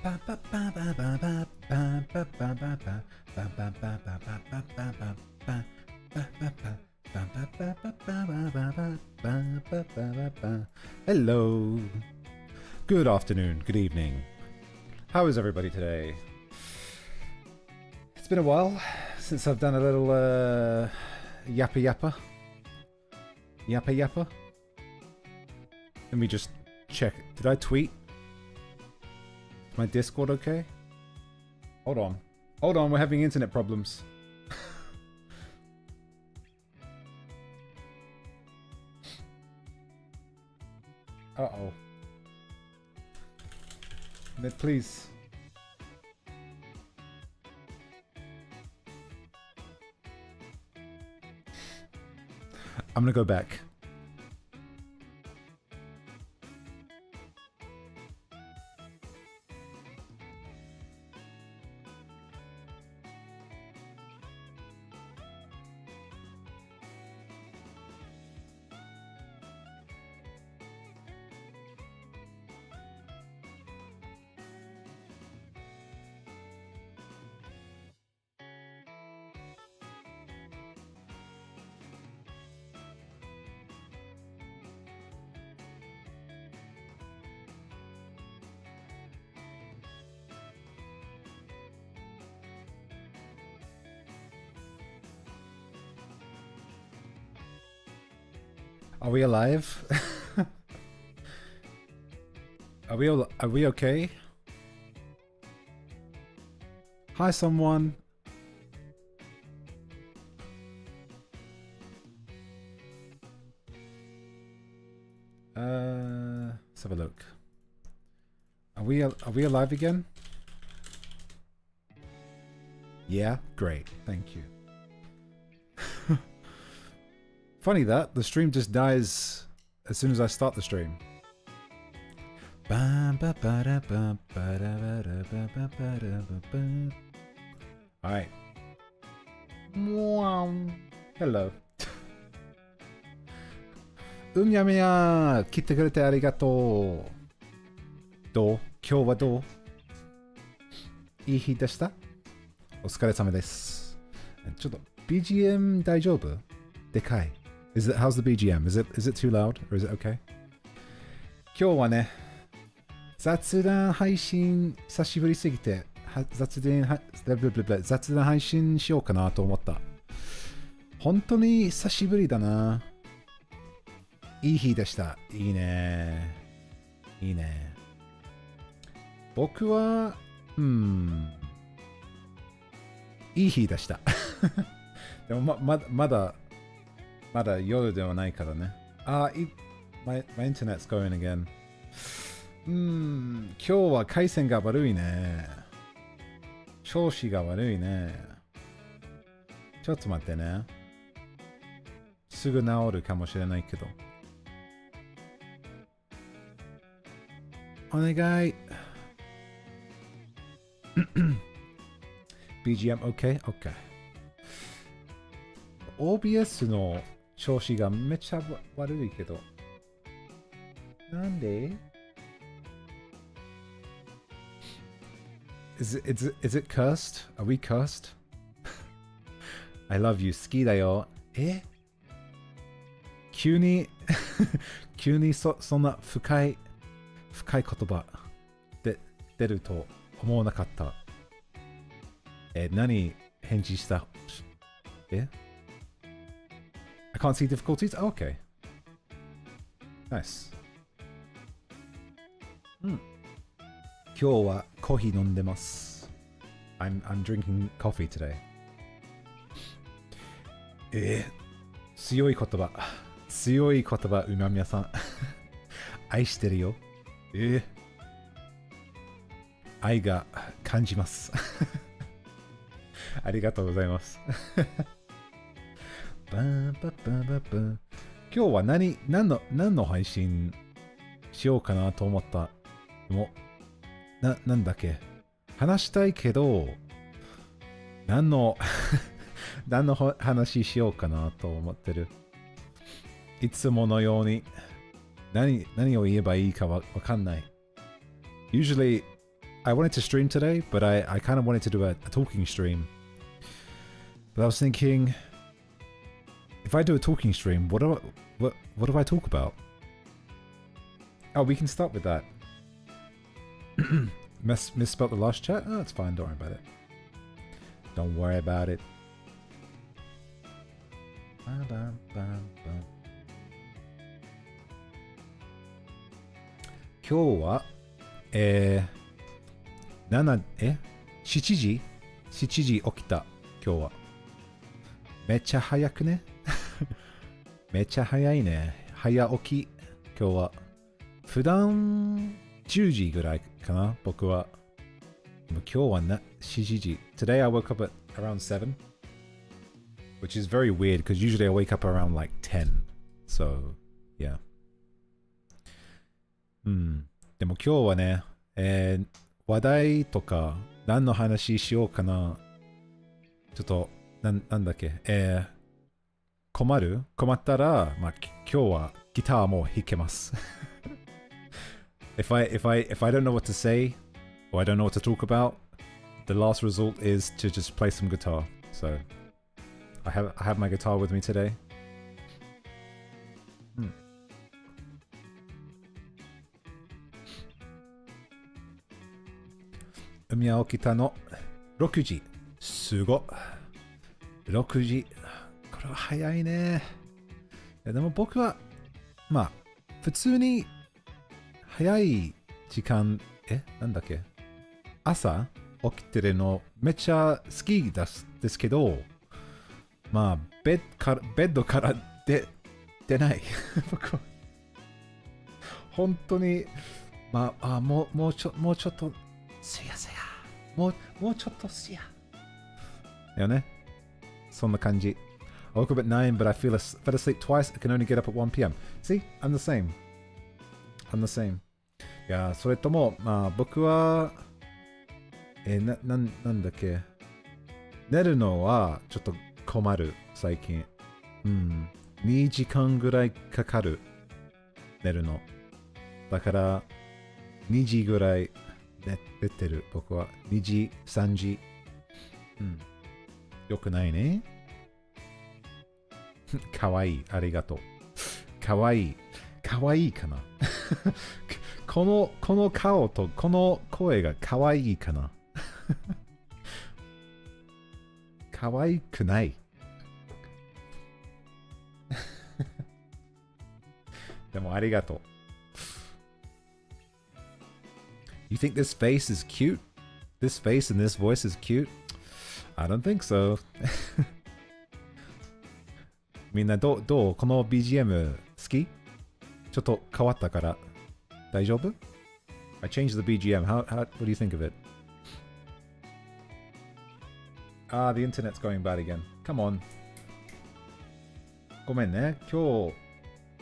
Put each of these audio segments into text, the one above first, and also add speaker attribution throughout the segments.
Speaker 1: Hello. Good afternoon. Good evening. How is everybody today? It's been a while since I've done a little yappa. Let me just check. Did I tweet? Is my Discord okay? Hold on, we're having internet problems. Uh-oh. Ned, please. I'm gonna go back. Are we alive? Are we okay? Hi, someone. Let's have a look. Are we alive again? Yeah, great. Thank you. Funny that the stream just dies as soon as I start the stream. Alright. Hello. うんやめや来てくれてありがとう。どう？今日はどう？いい日でした？お疲れ様です。ちょっと BGM 大丈夫？でかい。How's the BGM? Is it too loud or is it okay? 今日はね、雑談配信久しぶりすぎて雑談配信しようかなと思った。本当に久しぶりだな。いい日でした。いいね。いいね。僕は、いい日でした。でもまだ夜ではないからね。my internet's going again. 今日は回線が悪いね。調子が悪いね。ちょっと待ってね。すぐ治るかもしれないけど。お願い。BGM OK? OK。OBS の調子がめっちゃ悪いけど。なんで Is it cursed? Are we cursed? I love you. 好きだよ。急にそんな深い言葉で出ると思わなかった。何返事した？I can't see difficulties? Oh, okay. Nice. 今日はコーヒー飲んでます。I'm drinking coffee today. 強い言葉、うまみやさん。愛してるよ。愛が感じます。ありがとうございます。今日は何の配信しようかなと思った。なんだっけ、話したいけど、何の話しようかなと思ってる。いつものように何を言えばいいかわかんない。Usually I wanted to stream today, but I kind of wanted to do a talking stream. But I was thinking, if I do a talking stream, what do I talk about? Oh, we can start with that. Misspelled the last chat? Oh, it's fine. Don't worry about it. Don't worry about it. Kyou wa, 7時起きた、今日は。めっちゃ早くね。めっちゃ早いね。早起き、今日は。普段10時ぐらいかな、僕は。今日は7時。Today I woke up at around 7, which is very weird because usually I wake up around like 10. So, yeah. でも今日はね、話題とか何の話しようかな。ちょっと、なんだっけ、困ったら、まあ、今日はギターも弾けます。if I don't know what to say, or I don't know what to talk about, the last result is to just play some guitar. So, I have my guitar with me today. 海は起きたの6時。すごっ。6時。これは早いね。でも僕は、まあ、普通に早い時間、なんだっけ、朝起きてるのめっちゃ好きですけど、まあ、ベッドから出ない。僕は。本当に、まあ、もうちょっと、すやすや。もうちょっとすや。よね。そんな感じ。I woke up at 9, but I fell asleep twice. I can only get up at 1 p.m. See? I'm the same. いや、それとも、まあ、僕は、なんだっけ。寝るのはちょっと困る、最近。2時間ぐらいかかる。寝るの。だから、2時ぐらい寝てる、僕は。2時、3時。よくないね。かわいい。ありがとう。かわいい。かわいいかな。この顔とこの声がかわいいかな。かわいくない。でもありがとう。You think this face is cute? This face and this voice is cute? I don't think so. みんなどうこの BGM 好き？ちょっと変わったから大丈夫？ I changed the BGM. What do you think of it? The internet's going bad again. Come on. ごめんね。今日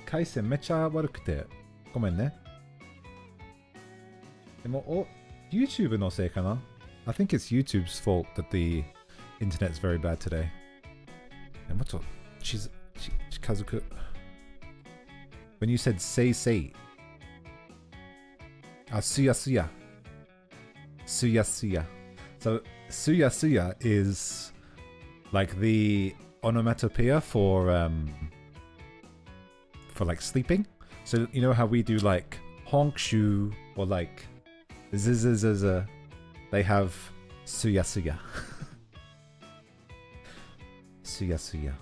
Speaker 1: 回線めっちゃ悪くてごめんね。でもYouTube のせいかな？ I think it's YouTube's fault that the internet's very bad today. もっと近づく。When you said say. すやすや。すやすや。So, すやすや is like the onomatopoeia for like sleeping. So, you know how we do like honk shoo or like z. They have すやすや。すやすや。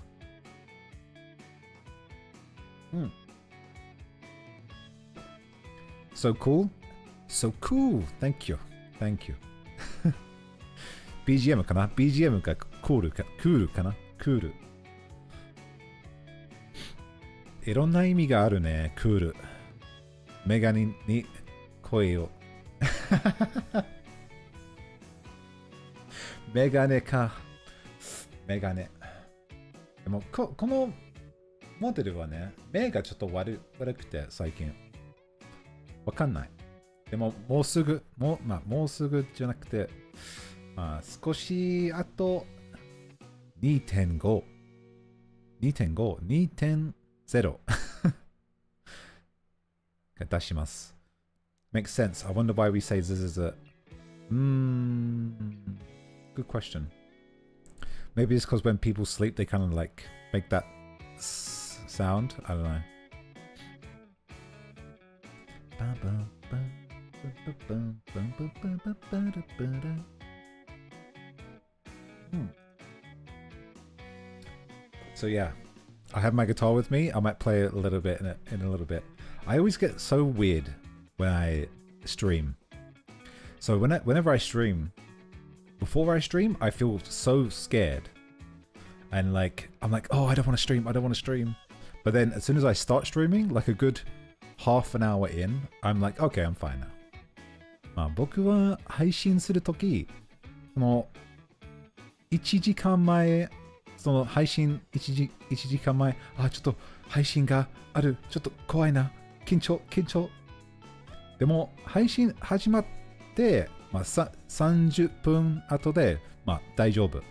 Speaker 1: So cool. So cool. Thank you. BGM かな？ BGM がクールかな？クール。いろんな意味があるね、クール。メガネに声を。メガネか。メガネ。でもこのモデルはね、目がちょっと悪くて最近。わかんない。でももうすぐじゃなくて、まあ少しあと 2.5 が出します。Makes sense. I wonder why we say z. Good question. Maybe it's because when people sleep, they kind of like make that sound. I don't know. So yeah, I have my guitar with me. I might play it a little bit in a little bit. I always get so weird when I stream. So whenever I stream, before I stream, I feel so scared. And like, I'm like, oh, I don't want to stream. But then as soon as I start streaming, like a good half an hour in, I'm like, okay, I'm fine now. まあ僕は配信するとき、その1時間前、その配信1時間前、ちょっと配信がある、ちょっと怖いな、緊張。でも配信始まって、30分後で、大丈夫。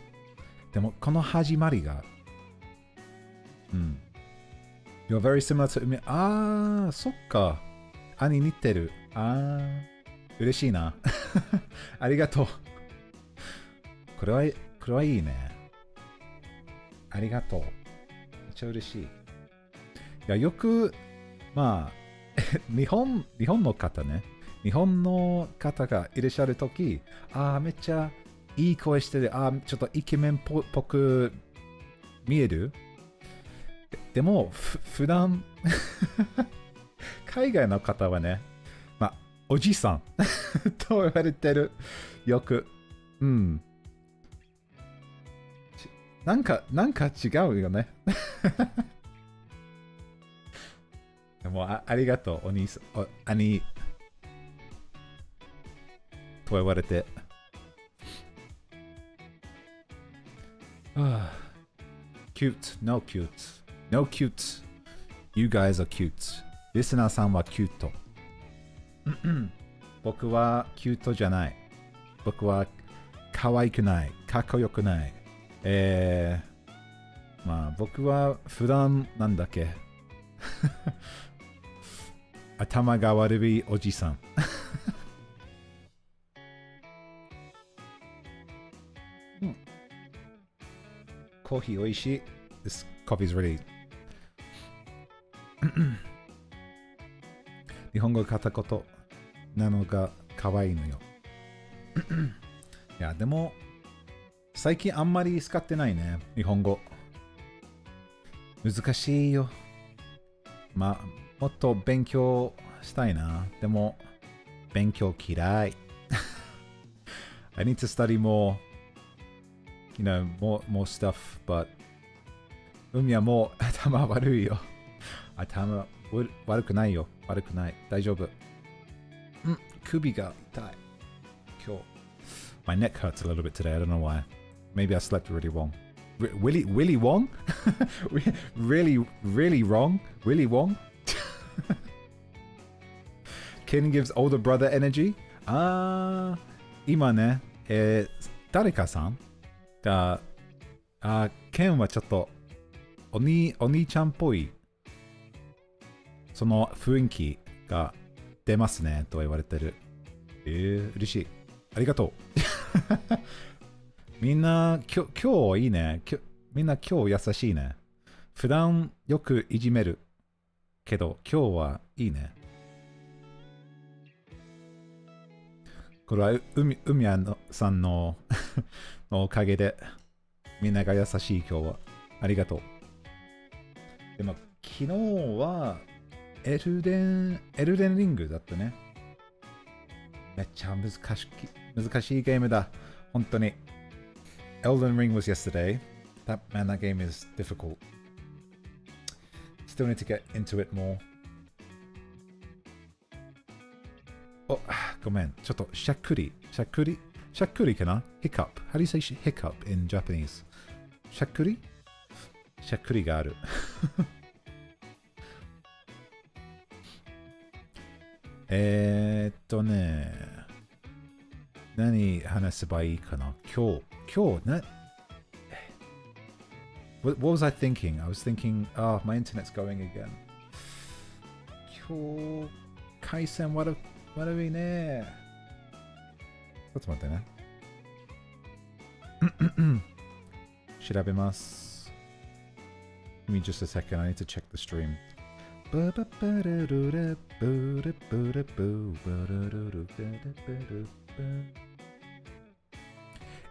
Speaker 1: でもこの始まりが、You're very similar to me. そっか。兄似てる。嬉しいな。ありがとう。これはいいね。ありがとう。めっちゃ嬉しい。いや、よく、日本の方ね。日本の方がいらっしゃるとき、めっちゃいい声してる。ちょっとイケメンっぽく見える。でも、普段、海外の方はね、おじさんと言われてる。よく。なんか違うよね。でもありがとう、お兄さん。兄と言われて。cute, no cute. No cute. You guys are cute. リスナーさんはキュート。僕はキュートじゃない。僕は可愛くない。かっこよくない。僕は普段なんだっけ頭が悪いおじさん。コーヒーおいしい。This coffee is really 日本語片言なのが可愛いのよ。いや、でも最近あんまり使ってないね、日本語。難しいよ。もっと勉強したいな。でも勉強嫌い。I need to study more, more stuff, but 海はもう頭悪いよ。頭悪くないよ。悪くない。大丈夫。首が痛い。今日。My neck hurts a little bit today. I don't know why. Maybe I slept really wrong. Really wrong? really wrong? Really wrong? Ken gives older brother energy? 今ね、誰かさんが、Ken はちょっとお兄ちゃんっぽいその雰囲気が出ますねと言われてる。嬉しい。ありがとう。みんな今日いいね。みんな今日優しいね。普段よくいじめるけど今日はいいね。これは海さんのおかげでみんなが優しい今日は。ありがとう。でも昨日はエルデンリングだったね。めっちゃ難しいゲームだ。本当に。Elden Ring was yesterday. That game is difficult. Still need to get into it more. ごめん。ちょっとしゃっくりかな ?Hiccup. How do you say hiccup in Japanese? しゃっくりがある。何話せばいいかな今日ね。What was I thinking? I was thinking, my internet's going again. 今日、回線悪いね。ょっと待ってね。調べます。Give me just a second. I need to check the stream.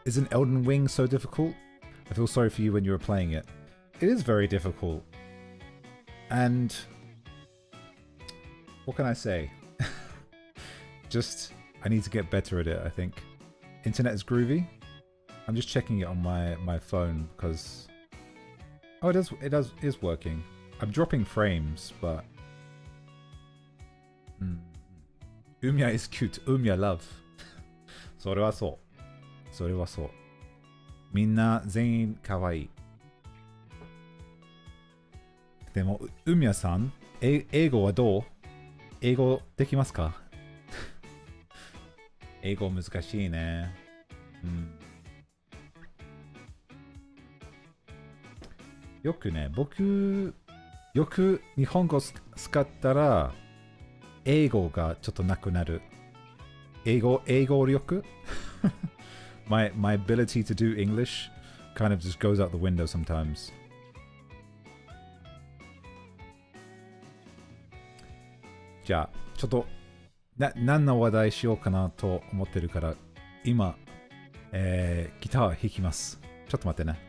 Speaker 1: Isn't Elden Ring so difficult? I feel sorry for you when you were playing it. It is very difficult. And what can I say? Just, I need to get better at it, I think. Internet is groovy. I'm just checking it on my phone because... Oh, it is working. I'm dropping frames, but... Umya is cute. Umya love. それはそう。それはそう。みんな全員かわいい。でも、Umyaさん、英語はどう？英語できますか？英語難しいね。よくね、僕、よく日本語使ったら、英語がちょっとなくなる。英語力my ability to do English kind of just goes out the window sometimes. じゃあ、ちょっと、何の話題しようかなと思ってるから、今、ギター弾きます。ちょっと待ってね。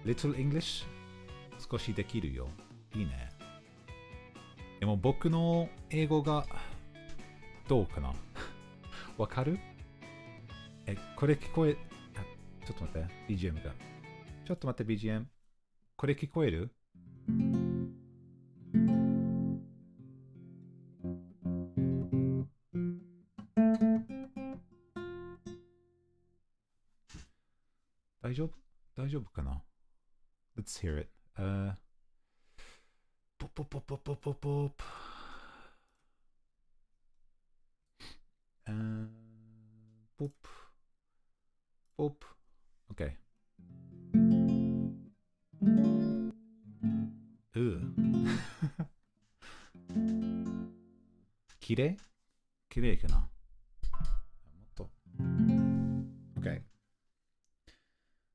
Speaker 1: Little English 少しできるよ。いいね。でも僕の英語がどうかなわかる？これ聞こえ、ちょっと待って、BGM が。ちょっと待って、BGM。これ聞こえる？大丈夫かな？ Let's hear it. Pop, pop, pop, pop, pop, pop, pop. Pop. Pop. Okay. 綺麗かな？もっと。Okay.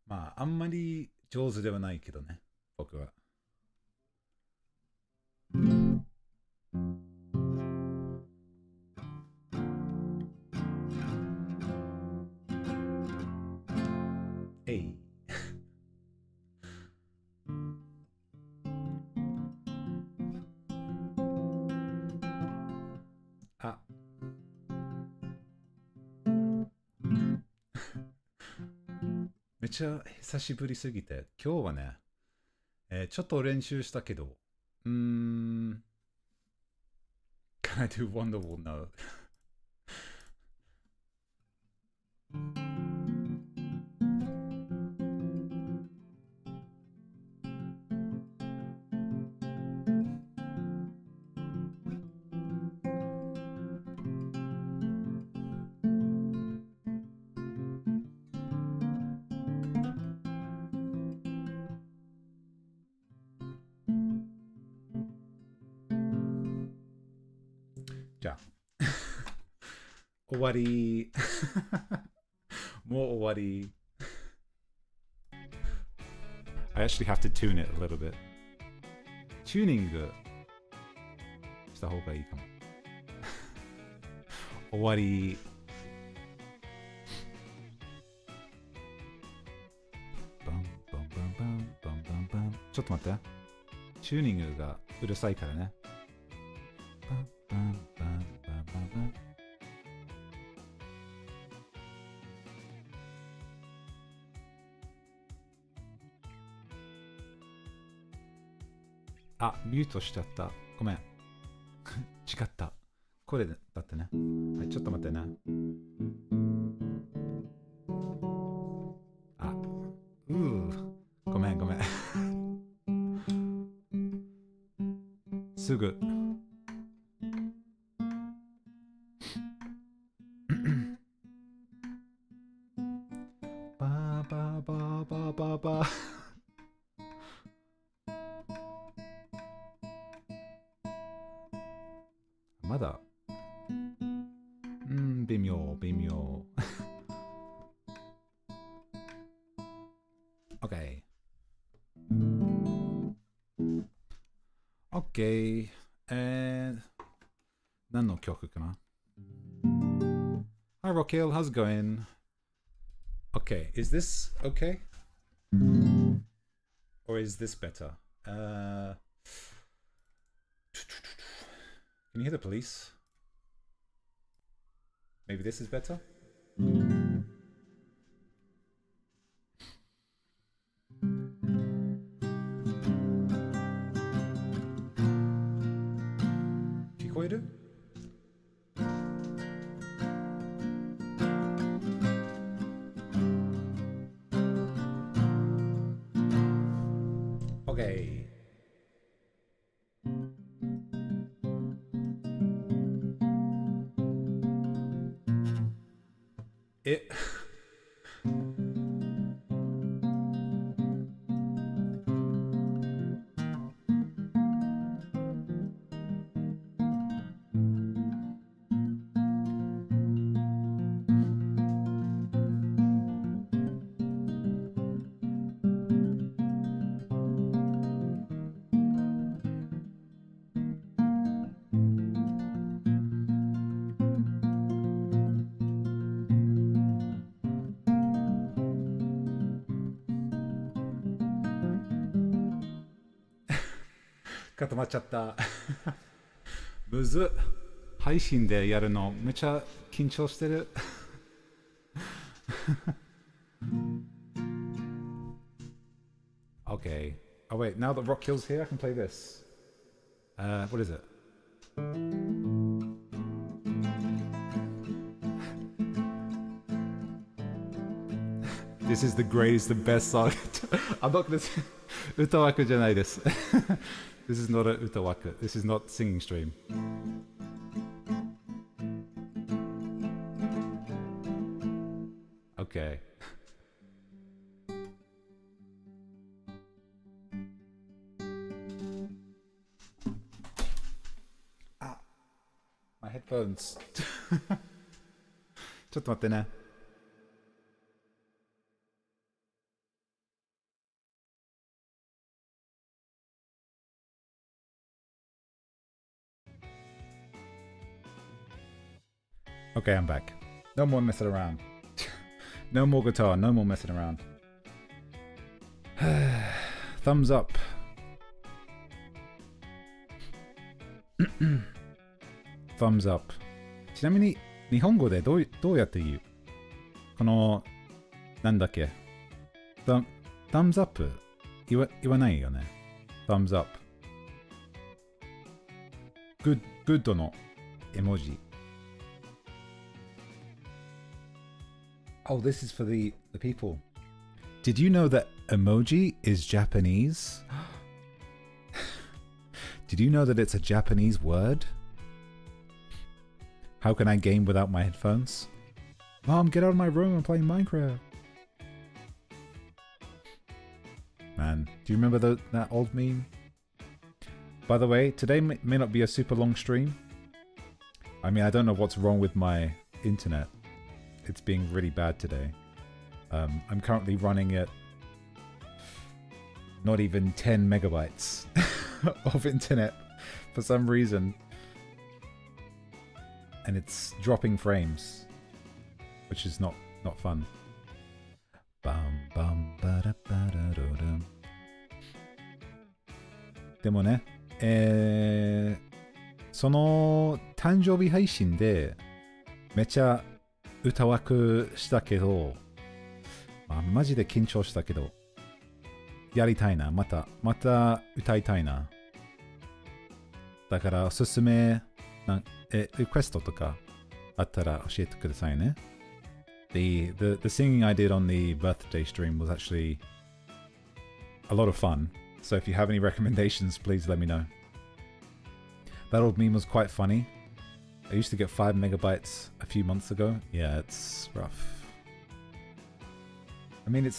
Speaker 1: まあ、あんまり上手ではないけどね、僕は。あ。めっちゃ久しぶりすぎて、今日はね、ちょっと練習したけど、Can I do Wonderwall? No. じゃあ、終わり。もう終わり。I actually have to tune it a little bit. チューニングした方がいいかも。終わり。バンバンバンバンバンバンバン。ちょっと待って。チューニングがうるさいからね。バンバンバンバンバンバン。あ、ミュートしちゃった。ごめん。違った。これだってね。はい、ちょっと待ってね。あ、ごめん。すぐ微妙。OK。OK。何の曲かな？ Hi Rockhill, how's it going? Okay, is this okay? Or is this better? Can you hear the police? Maybe this is better? Kikoiru? Okay. It固まっちゃった。むずっ。配信でやるのめちゃ緊張してる。Okay. Oh wait, now that Rockhill's here, I can play this. What is it? This is the greatest, the best song. I'm not gonna say 歌枠じゃないです。This is not a 歌枠. This is not singing stream. Okay. My headphones. ちょっと待ってね。Okay, I'm back. No more messing around. No more guitar, no more messing around. Thumbs up. Thumbs up. ちなみに日本語でどうやって言う？このなんだっけ？ Thumbs up 言わないよね。Thumbs up. Good の絵文字。Oh, this is for the people. Did you know that emoji is Japanese? Did you know that it's a Japanese word? How can I game without my headphones? Mom, get out of my room, I'm playing Minecraft. Man, do you remember that old meme? By the way, today may not be a super long stream. I mean, I don't know what's wrong with my internet. It's being really bad today. I'm currently running at not even 10 megabytes of internet for some reason. And it's dropping frames, which is not fun. Bum, でもね、その誕生日配信でめちゃ歌枠したけど、マジで緊張したけど、やりたいな。また歌いたいな。だからおすすめリクエストとかあったら教えてくださいね。The singing I did on the birthday stream was actually a lot of fun. So if you have any recommendations, please let me know. That old meme was quite funny. I used to get 5 megabytes a few months ago. Yeah, it's rough. I mean, it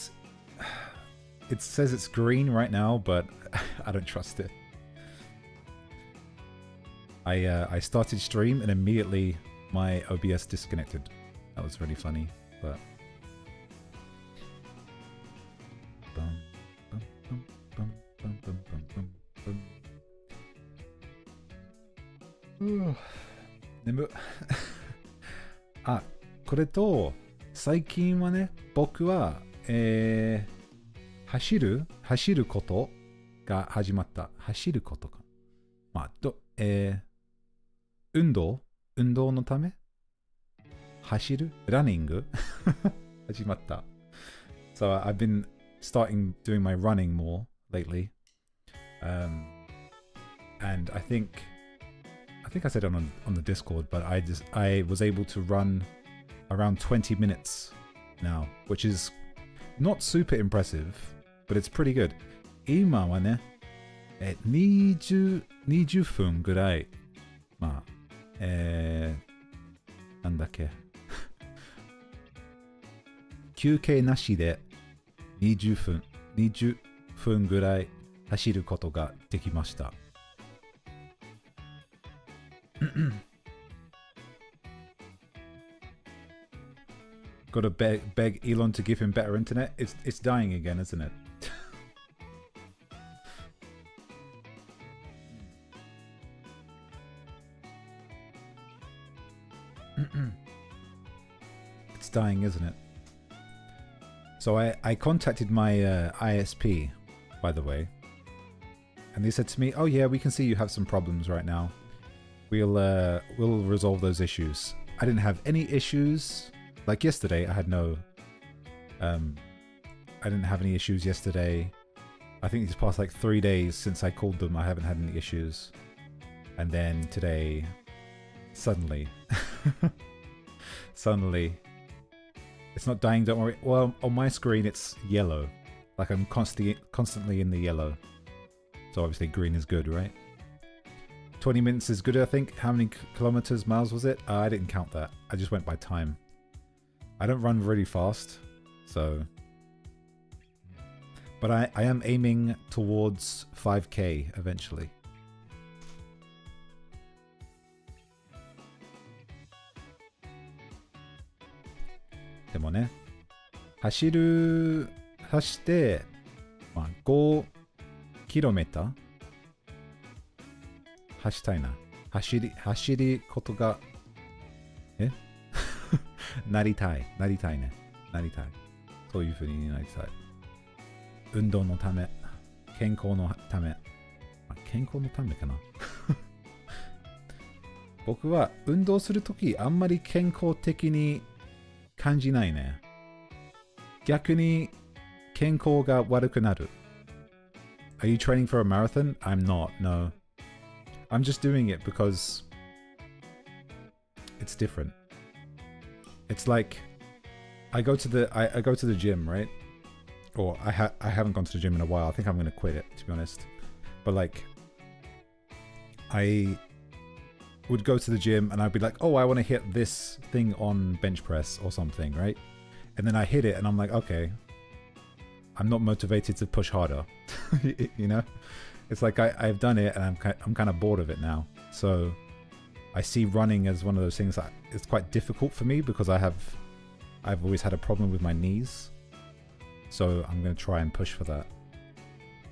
Speaker 1: says it's green right now, but I don't trust it. I started stream and immediately my OBS disconnected. That was really funny, but眠あ、これと最近はね、僕は、走ることが始まった。走ることか。まあ、運動のため走るランニング始まった。So I've been starting doing my running more lately. And I think I said it on the Discord, but I was able to run around 20 minutes now, which is not super impressive, but it's pretty good. 今はね、20分ぐらい、まあ、なんだっけ、休憩なしで20分ぐらい走ることができました。Got to beg Elon to give him better internet. It's dying again, isn't it? It's dying, isn't it? So I contacted my ISP, by the way, and they said to me, "Oh yeah, we can see you have some problems right now. We'll resolve those issues." I didn't have any issues. Like yesterday, I had no. I didn't have any issues yesterday. I think it's past like 3 days since I called them. I haven't had any issues, and then today, suddenly, it's not dying. Don't worry. Well, on my screen, it's yellow. Like I'm constantly in the yellow. So obviously, green is good, right? 20 minutes is good, I think. How many miles was it? I didn't count that. I just went by time. I don't run really fast, so... But I am aiming towards 5k eventually. But でもね、走って、まあ、5km走りたいな。走りことが、なりたいね。なりたい。そういう風になりたい。運動のため、健康のため。健康のためかな。僕は運動するときあんまり健康的に感じないね。逆に健康が悪くなる。Are you training for a marathon? I'm not, no. I'm just doing it because it's different. It's like I go to the gym, right? Or I haven't gone to the gym in a while. I think I'm going to quit it, to be honest. But like I would go to the gym and I'd be like, "Oh, I want to hit this thing on bench press or something," right? And then I hit it and I'm like, "Okay. I'm not motivated to push harder." You know? It's like I've done it and I'm kind of bored of it now. So I see running as one of those things that it's quite difficult for me because I've always had a problem with my knees. So I'm going to try and push for that.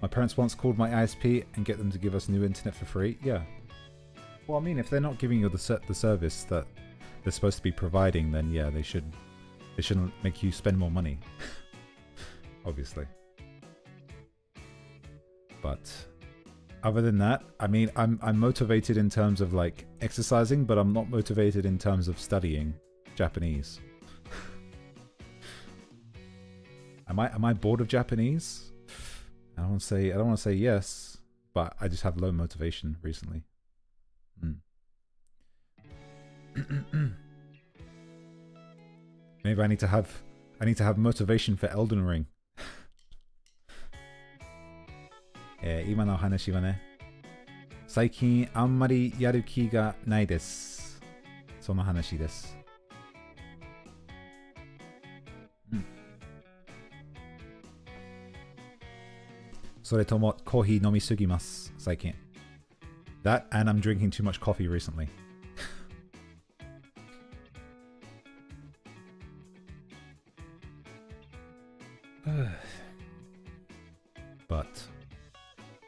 Speaker 1: My parents once called my ISP and get them to give us new internet for free. Yeah. Well, I mean, if they're not giving you the service that they're supposed to be providing, then yeah, they shouldn't make you spend more money. Obviously. But other than that, I mean, I'm motivated in terms of like exercising, but I'm not motivated in terms of studying Japanese. Am I bored of Japanese? I don't want to say yes, but I just have low motivation recently. Maybe I need to have motivation for Elden Ring. 今の話はね、最近あんまりやる気がないです。その話です。それともコーヒー飲みすぎます、最近。That and I'm drinking too much coffee recently. But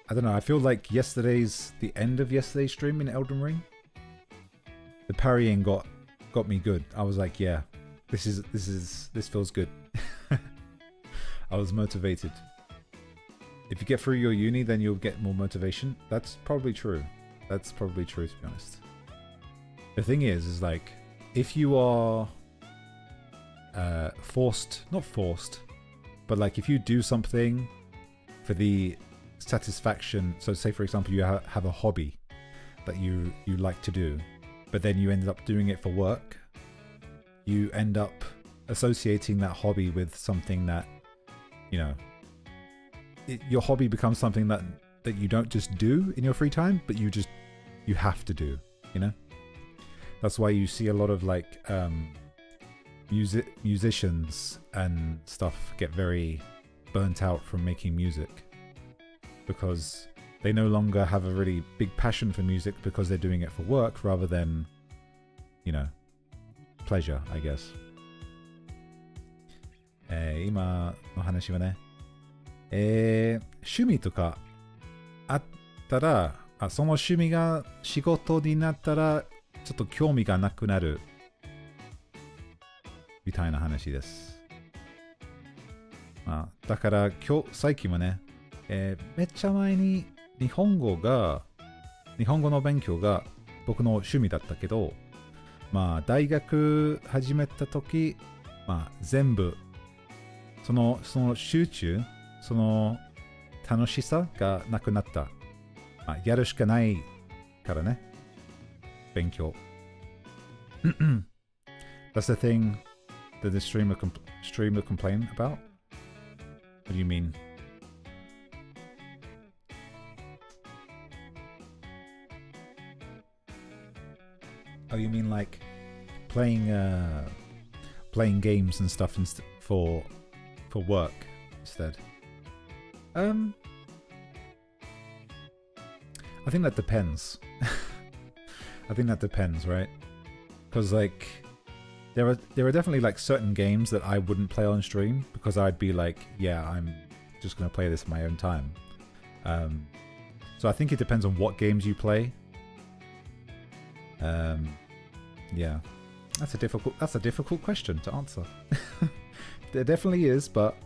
Speaker 1: I don't know. I feel like the end of yesterday's stream in Elden Ring, the parrying got me good. I was like, yeah, this feels good. I was motivated. If you get through your uni, then you'll get more motivation. That's probably true. That's probably true, to be honest. The thing is like, if you are not forced, but like if you do something for the satisfaction, so say for example you have a hobby that you like to do, but then you ended up doing it for work, you end up associating that hobby with something that, you know, your hobby becomes something that you don't just do in your free time, but you have to do, you know. That's why you see a lot of like musicians and stuff get very burnt out from making music, because they no longer have a really big passion for music because they're doing it for work rather than, you know, pleasure, I guess. 今の話はね、趣味とかあったら、その趣味が仕事になったらちょっと興味がなくなるみたいな話です。だから最近はね、めっちゃ前に日本語の勉強が僕の趣味だったけど、大学始めた時、全部その集中、その楽しさがなくなった。やるしかないからね、勉強。That's the thing that the streamer complain about? What do you mean? Oh, you mean like playing games and stuff for work instead? I think that depends. I think that depends, right? Because like there are definitely like certain games that I wouldn't play on stream because I'd be like, yeah, I'm just gonna play this in my own time. So I think it depends on what games you play. Yeah, that's a difficult question to answer. There definitely is, but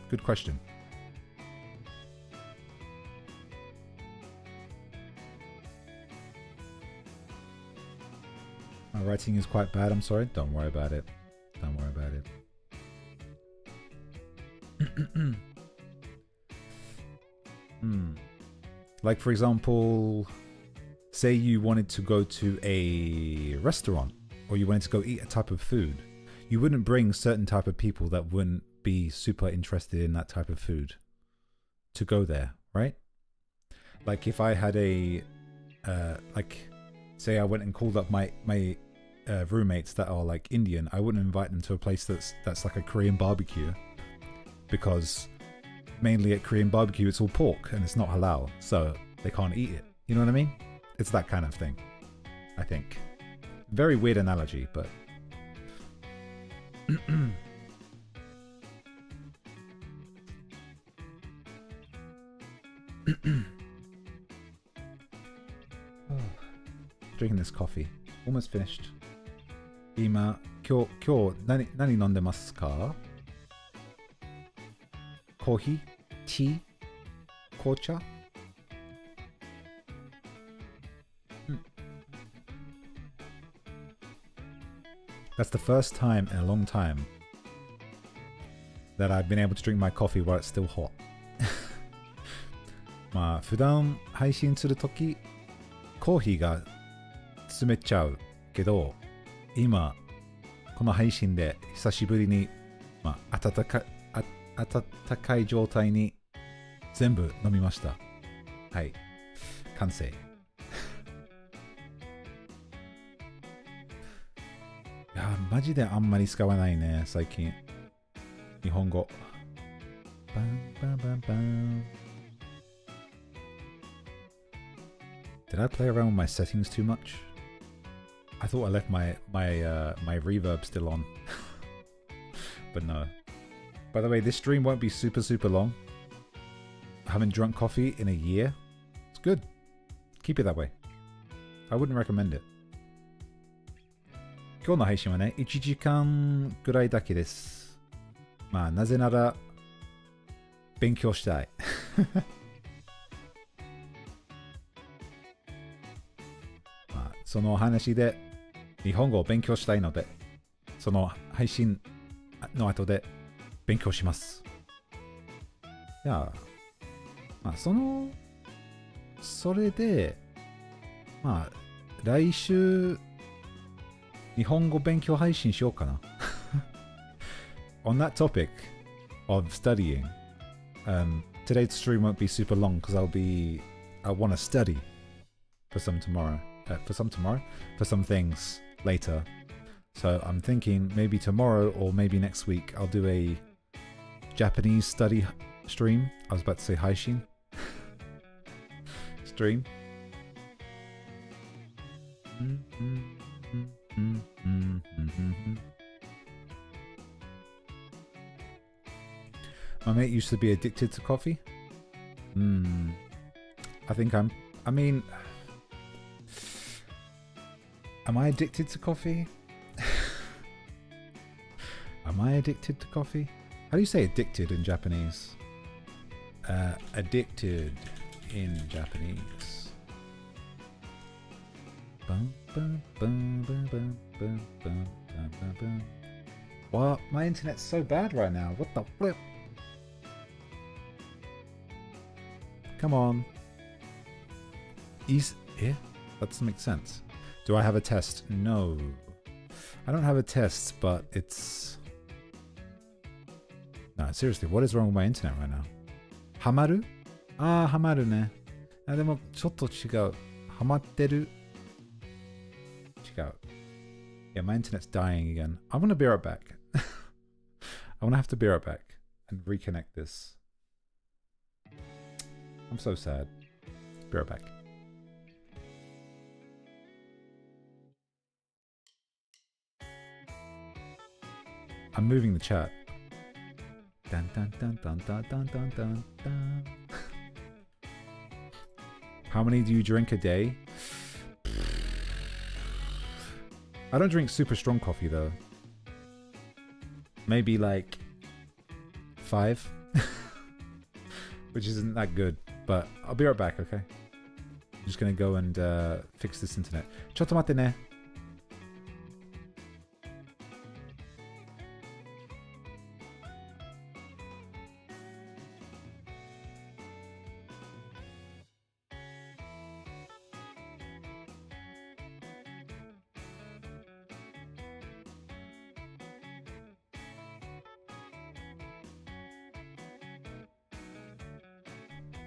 Speaker 1: good question. My writing is quite bad, I'm sorry. Don't worry about it. Don't worry about it. Like for example, say you wanted to go to a restaurant or you wanted to go eat a type of food. You wouldn't bring certain type of people that wouldn't be super interested in that type of food to go there, right? Like if I had say I went and called up my roommates that are like Indian, I wouldn't invite them to a place that's like a Korean barbecue, because mainly at Korean barbecue it's all pork and it's not halal, so they can't eat it. You know what I mean? It's that kind of thing, I think. Very weird analogy, but drinking this coffee. Almost finished. 今日何飲んでますか？コーヒー？ティー？紅茶？That's the first time in a long time that I've been able to drink my coffee while it's still hot. 普段配信するときコーヒーが冷めちゃうけど、今この配信で久しぶりに、温かい状態に全部飲みました。はい、完成。いやマジであんまり使わないね最近日本語。バンバンバンバン。Did I play around with my settings too much? I thought I left my reverb still on. but no. By the way, this stream won't be super long. I haven't drunk coffee in a year. It's good. Keep it that way. I wouldn't recommend it. 今日の配信はね、1時間ぐらいだけです。まあ、なぜなら、勉強したい。まあ、その話で、日本語を勉強したいので、その配信の後で勉強します。いや、まあ、それで、まあ、来週、日本語勉強配信しようかな。On that topic of studying, today's stream won't be super long because I want to study for some things later. So I'm thinking maybe tomorrow or maybe next week I'll do a Japanese study stream. I was about to say haishin. Stream. My mate used to be addicted to coffee. I think am I addicted to coffee? Am I addicted to coffee? How do you say addicted in Japanese? Addicted in Japanese. What? My internet's so bad right now. What the flip? Come on. Yeah, that doesn't make sense. Do I have a test? No. I don't have a test, but it's... No, seriously, what is wrong with my internet right now? Hamaru? Ah, hamaru ne. でもちょっと違う。ハマってる。違う。Yeah, my internet's dying again. I'm gonna be right back. I'm gonna have to be right back and reconnect this. I'm so sad. Be right back. I'm moving the chat. Dun dun dun dun dun dun dun dun dun. How many do you drink a day? I don't drink super strong coffee though. Maybe like 5, which isn't that good. But I'll be right back, okay? I'm just gonna go and fix this internet. ちょっと待ってね。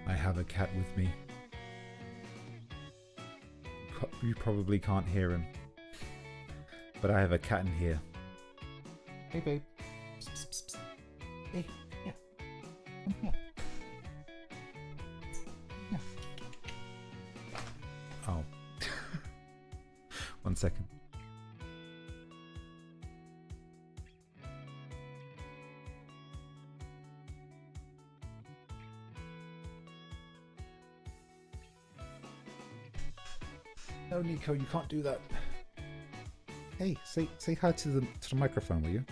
Speaker 1: I have a cat with me. You probably can't hear him. But I have a cat in here. Hey, babe. Psst, psst, psst, psst. Hey, yeah. Come here. Yeah. Oh. 1 second. No, Nico, you can't do that. Hey, say hi to the microphone, will you?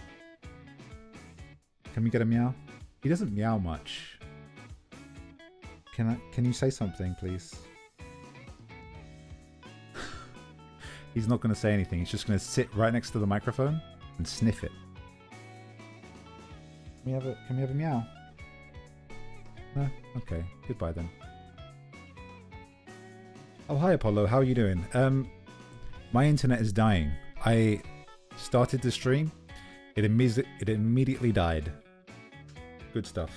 Speaker 1: Can we get a meow? He doesn't meow much. Can you say something, please? He's not going to say anything. He's just going to sit right next to the microphone and sniff it. Can we have a meow? No? Okay. Goodbye then. Oh, hi Apollo, how are you doing? My internet is dying. I started the stream, it immediately died. Good stuff.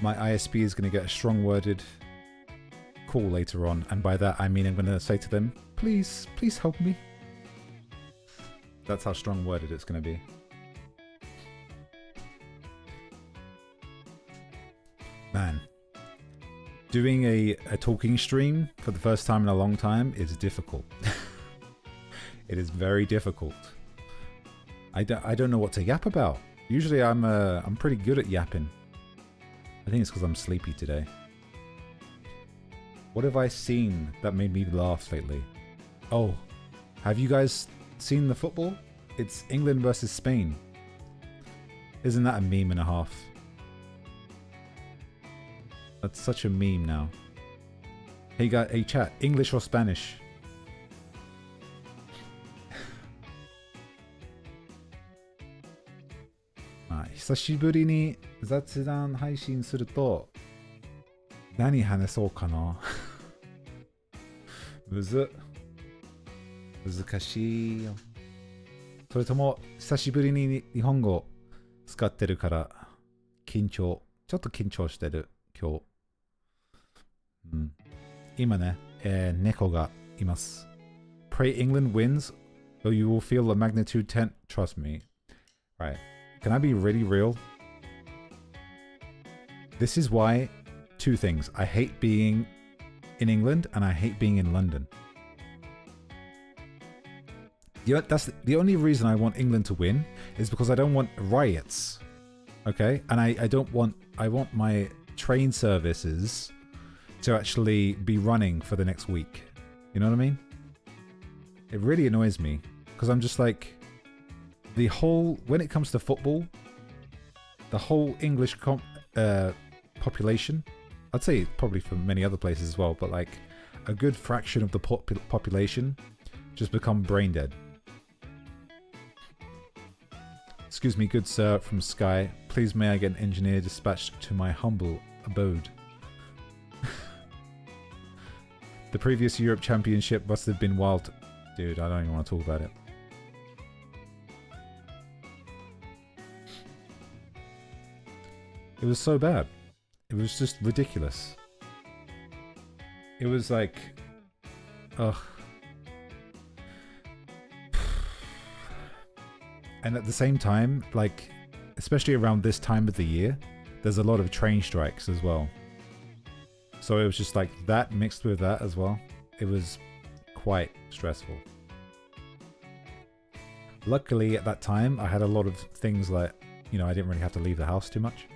Speaker 1: My ISP is going to get a strong-worded call later on, and by that I mean I'm going to say to them, please help me. That's how strong-worded it's going to be. Man. Doing a talking stream for the first time in a long time is difficult. It is very difficult. I don't know what to yap about. Usually I'm pretty good at yapping. I think it's because I'm sleepy today. What have I seen that made me laugh lately? Oh, have you guys seen the football? It's England versus Spain. Isn't that a meme and a half? That's such a meme now. Hey chat, English or Spanish? Ah, 久しぶりに雑談配信すると何話そうかな難しいよ。それとも久しぶりに日本語使ってるからちょっと緊張してる今日。今ね、猫がいます。Pray England wins, though you will feel a magnitude 10. Trust me. Right. Can I be really real? This is why two things. I hate being in England and I hate being in London. Yeah, that's the only reason I want England to win is because I don't want riots. Okay? And I want my train services to actually be running for the next week. You know what I mean? It really annoys me because I'm just like, when it comes to football, the whole English population, I'd say probably for many other places as well, but like a good fraction of the population just become brain dead. Excuse me, good sir from Sky. Please may I get an engineer dispatched to my humble abode. The previous Europe Championship must have been wild. Dude, I don't even want to talk about it. It was so bad. It was just ridiculous. It was like... Ugh. And at the same time, like, especially around this time of the year, there's a lot of train strikes as well. So it was just like that mixed with that as well. It was quite stressful. Luckily at that time, I had a lot of things like, you know, I didn't really have to leave the house too much.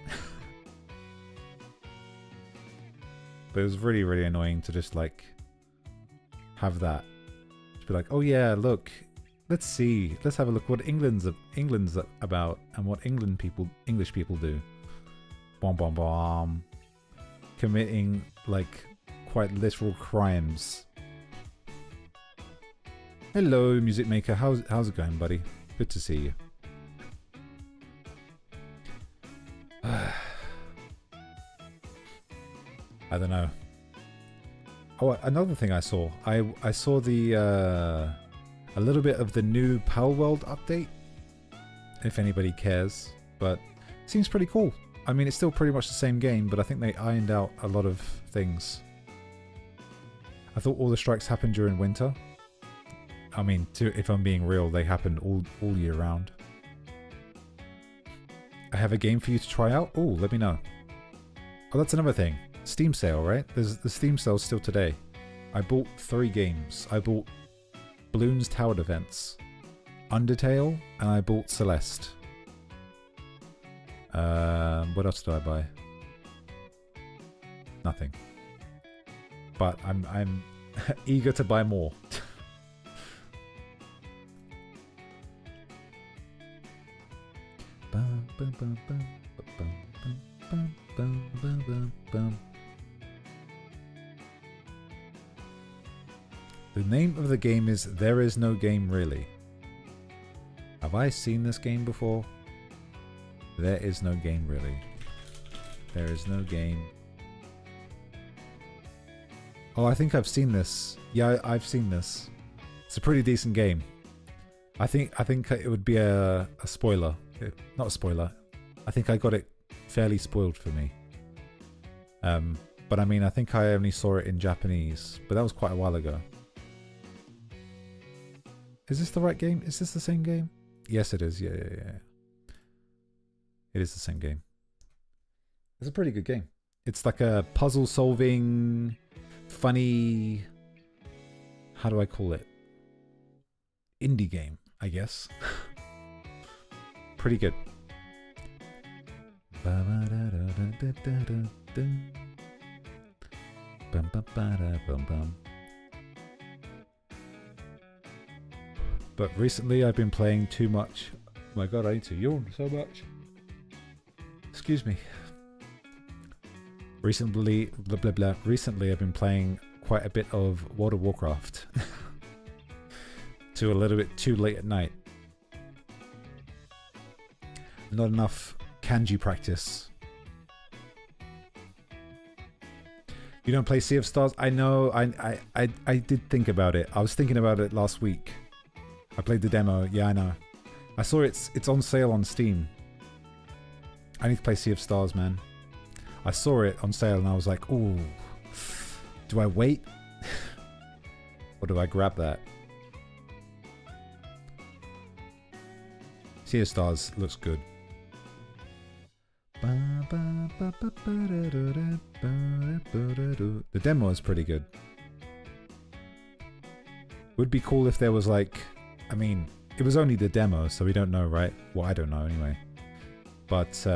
Speaker 1: But it was really, really annoying to just like have that. Just be like, oh yeah, look, let's have a look what England's about and what English people do. Bomb bomb bomb. Committing like quite literal crimes. Hello, music maker. How's it going, buddy? Good to see you. I don't know. Oh, another thing I saw. I saw the a little bit of the new Pal World update. If anybody cares, but it seems pretty cool. I mean, it's still pretty much the same game, but I think they ironed out a lot of things. I thought all the strikes happened during winter. I mean, if I'm being real, they happened all year round. I have a game for you to try out. Oh, let me know. Oh, that's another thing. Steam sale, right? There's the Steam sale still today. I bought 3 games. I bought Bloons Tower Defense, Undertale, and I bought Celeste. What else did I buy? Nothing. But I'm eager to buy more. The name of the game is There Is No Game Really. Have I seen this game before? There is no game really. There is no game. Oh, I think I've seen this. Yeah, I've seen this. It's a pretty decent game. I think it would be a spoiler. Not a spoiler. I think I got it fairly spoiled for me. But I mean, I think I only saw it in Japanese, but that was quite a while ago. Is this the right game? Is this the same game? Yes, it is. Yeah. It is the same game. It's a pretty good game. It's like a puzzle solving, funny, how do I call it? Indie game, I guess. pretty good. But recently I've been playing too much. Oh my god, I need to yawn so much. Excuse me. Recently, recently I've been playing quite a bit of World of Warcraft. To a little bit too late at night. Not enough kanji practice. You don't play Sea of Stars? I know, I did think about it. I was thinking about it last week. I played the demo, yeah, I know. I saw it's on sale on Steam. I need to play Sea of Stars, man. I saw it on sale and I was like, ooh, do I wait? Or do I grab that? Sea of Stars looks good. The demo is pretty good. Would be cool if there was like, I mean, it was only the demo, so we don't know, right? Well, I don't know anyway. But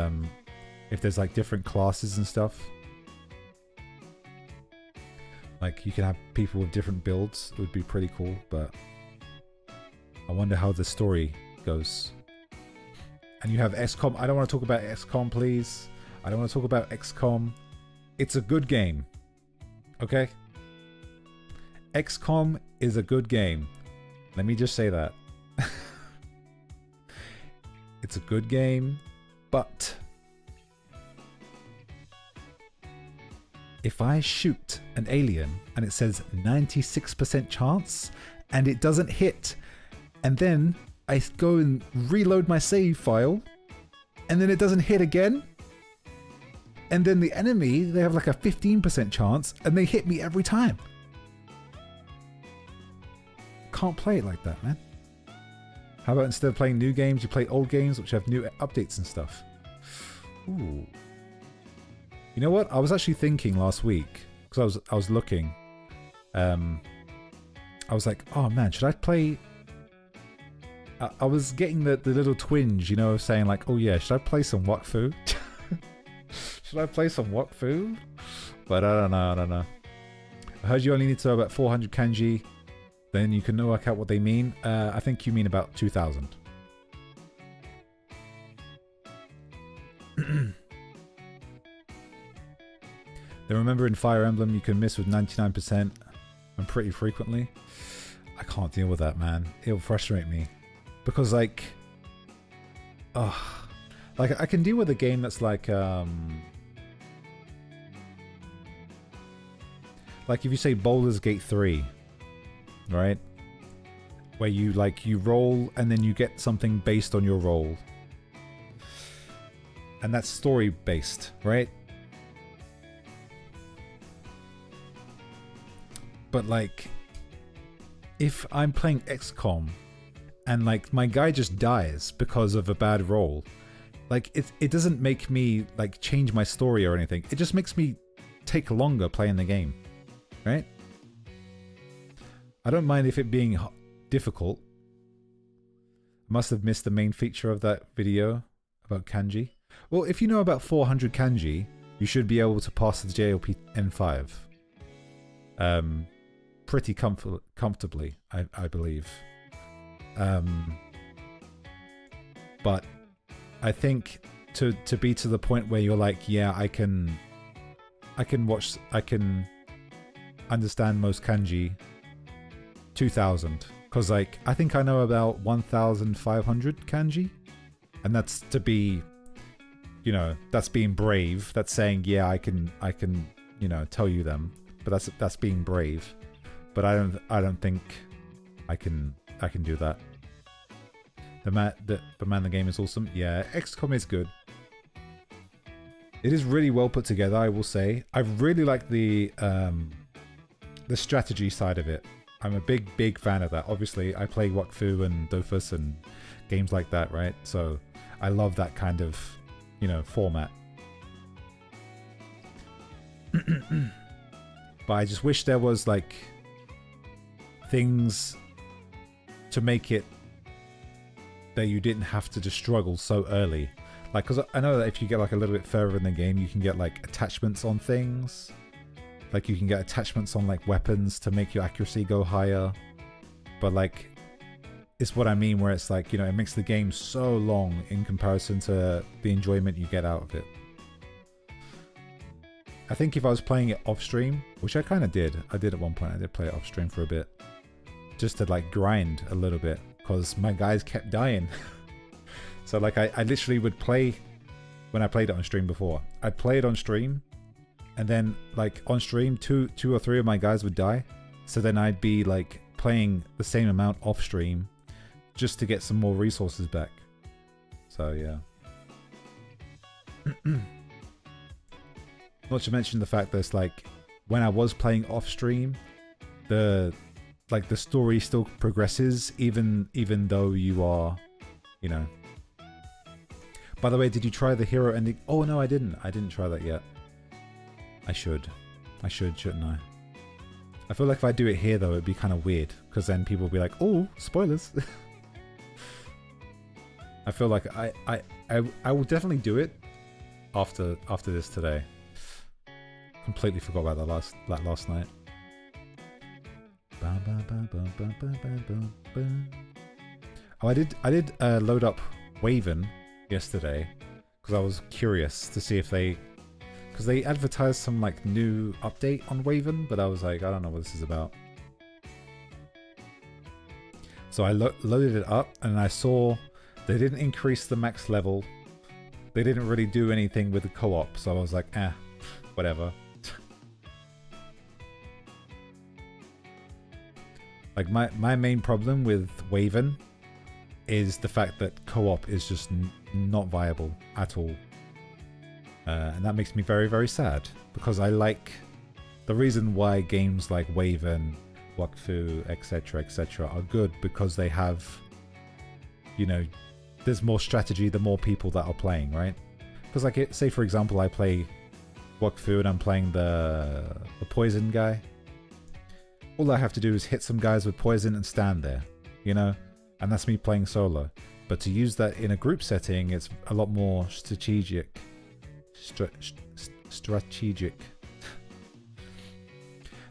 Speaker 1: if there's like different classes and stuff, like you can have people with different builds, it would be pretty cool. But I wonder how the story goes. And you have XCOM. I don't want to talk about XCOM, please. I don't want to talk about XCOM. It's a good game. Okay? XCOM is a good game. Let me just say that. It's a good game, but if I shoot an alien and it says 96% chance and it doesn't hit, and then I go and reload my save file, and then it doesn't hit again. And then the enemy, they have like a 15% chance, and they hit me every time. Can't play it like that, man. How about instead of playing new games, you play old games which have new updates and stuff? Ooh. You know what? I was actually thinking last week, because I was looking. I was like, oh man, should I play... I was getting the little twinge, you know, saying like, oh yeah, should I play some Wakfu? Should I play some Wakfu? But I don't know. I heard you only need to know about 400 kanji, then you can work out what they mean. I think you mean about 2,000. Then remember in Fire Emblem you can miss with 99% and pretty frequently. I can't deal with that, man. It'll frustrate me. Because like, like I can deal with a game that's like if you say Baldur's Gate 3, right? Where you roll and then you get something based on your roll. And that's story based, right? But like, if I'm playing XCOM and like my guy just dies because of a bad roll, like it doesn't make me like change my story or anything. It just makes me take longer playing the game, right? I don't mind if it being difficult. I must have missed the main feature of that video about kanji. Well, if you know about 400 kanji, you should be able to pass the JLP N5. Pretty comfortably, I believe. But I think to be to the point where you're like, yeah, I can understand most kanji, 2,000. Because like, I think I know about 1,500 kanji. And that's to be, you know, that's being brave. That's saying, yeah, I can, you know, tell you them. But that's being brave. But I don't think I can do that. The game is awesome. Yeah, XCOM is good. It is really well put together, I will say. I really like the strategy side of it. I'm a big fan of that. Obviously, I play Wakfu and Dofus and games like that, right? So I love that kind of, you know, format. But I just wish there was like things to make it that you didn't have to just struggle so early. Like, because I know that if you get like a little bit further in the game, you can get like attachments on things. Like you can get attachments on like weapons to make your accuracy go higher. But like, it's what I mean where it's like, you know, it makes the game so long in comparison to the enjoyment you get out of it. I think if I was playing it off stream, which I kind of did. I did at one point. I did play it off stream for a bit. Just to like grind a little bit. Because my guys kept dying. So like I literally would play, when I played it on stream before, I'd play it on stream, and then like on stream two or three of my guys would die, so then I'd be like playing the same amount off stream just to get some more resources back. So yeah. Not to mention the fact that it's like when I was playing off stream, the story still progresses even though you are, you know. By the way, did you try the hero ending? Oh no, I didn't try that yet. I should, shouldn't I? I feel like if I do it here though, it'd be kind of weird, because then people will be like, oh, spoilers. I feel like I will definitely do it after this today. Completely forgot about that last night. Oh, I did load up Waven yesterday because I was curious to see if because they advertised some like new update on Waven, but I was like, I don't know what this is about. So I loaded it up and I saw they didn't increase the max level. They didn't really do anything with the co-op, so I was like, whatever. Like my main problem with Waven is the fact that co-op is just not viable at all. And that makes me very, very sad, because I like the reason why games like Waven, Wakfu, etc. are good, because they have, you know, there's more strategy the more people that are playing, right? Because like, say for example, I play Wakfu and I'm playing the poison guy. All I have to do is hit some guys with poison and stand there, you know? And that's me playing solo. But to use that in a group setting, it's a lot more strategic. Strategic.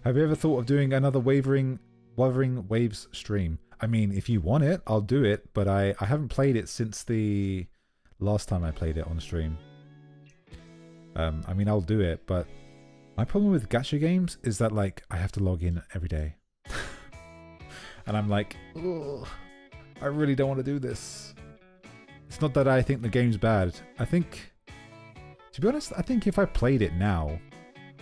Speaker 1: Have you ever thought of doing another Wuthering Waves stream? I mean, if you want it, I'll do it, but I haven't played it since the last time I played it on stream. I mean, I'll do it, but my problem with gacha games is that, like, I have to log in every day. And I'm like, ugh, I really don't want to do this. It's not that I think the game's bad. I think, to be honest, I think if I played it now,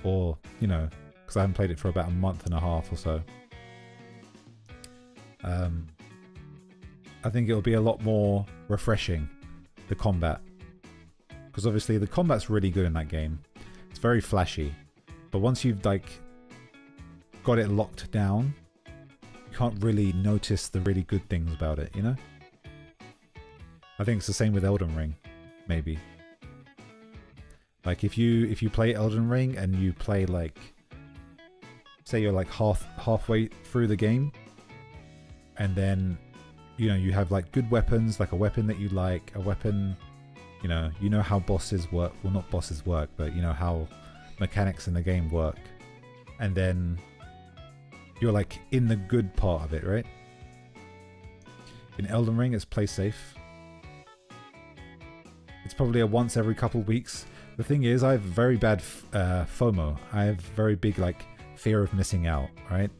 Speaker 1: or, you know, because I haven't played it for about a month and a half or so, I think it'll be a lot more refreshing, the combat. Because obviously the combat's really good in that game. It's very flashy. But once you've like got it locked down, you can't really notice the really good things about it, you know? I think it's the same with Elden Ring, maybe. Like if you play Elden Ring and you play like, say you're like halfway through the game, and then, you know, you have like good weapons, like a weapon that you like, a weapon, you know how bosses work, well not bosses work, but you know how mechanics in the game work, and then you're like in the good part of it, right? In Elden Ring, it's play safe. It's probably a once every couple weeks. The thing is, I have very bad FOMO. I have very big like fear of missing out, right?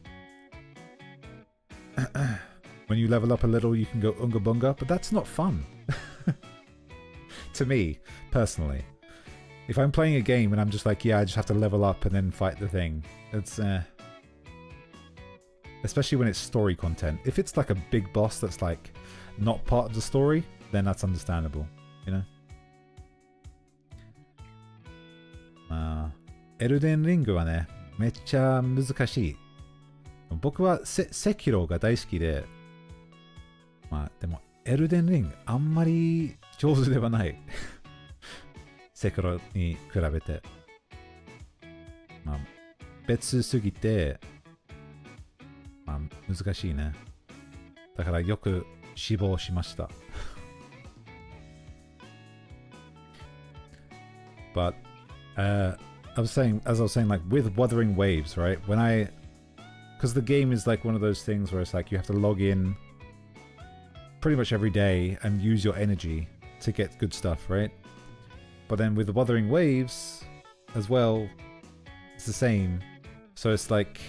Speaker 1: When you level up a little, you can go unga bunga, but that's not fun. To me, personally. If I'm playing a game and I'm just like, yeah, I just have to level up and then fight the thing, it's especially when it's story content. If it's like a big boss that's like not part of the story, then that's understandable, you know? まあ、エルデンリングはね、めっちゃ難しい。僕はセキロが大好きで、まあでもエルデンリングあんまり上手ではない。セキロに比べて。まあ別すぎて、まあ難しいね。だからよく死亡しました。but as I was saying, like with Wuthering Waves, right? Because the game is like one of those things where it's like you have to log in pretty much every day and use your energy to get good stuff, right? But then with the Wuthering Waves as well, it's the same. So it's like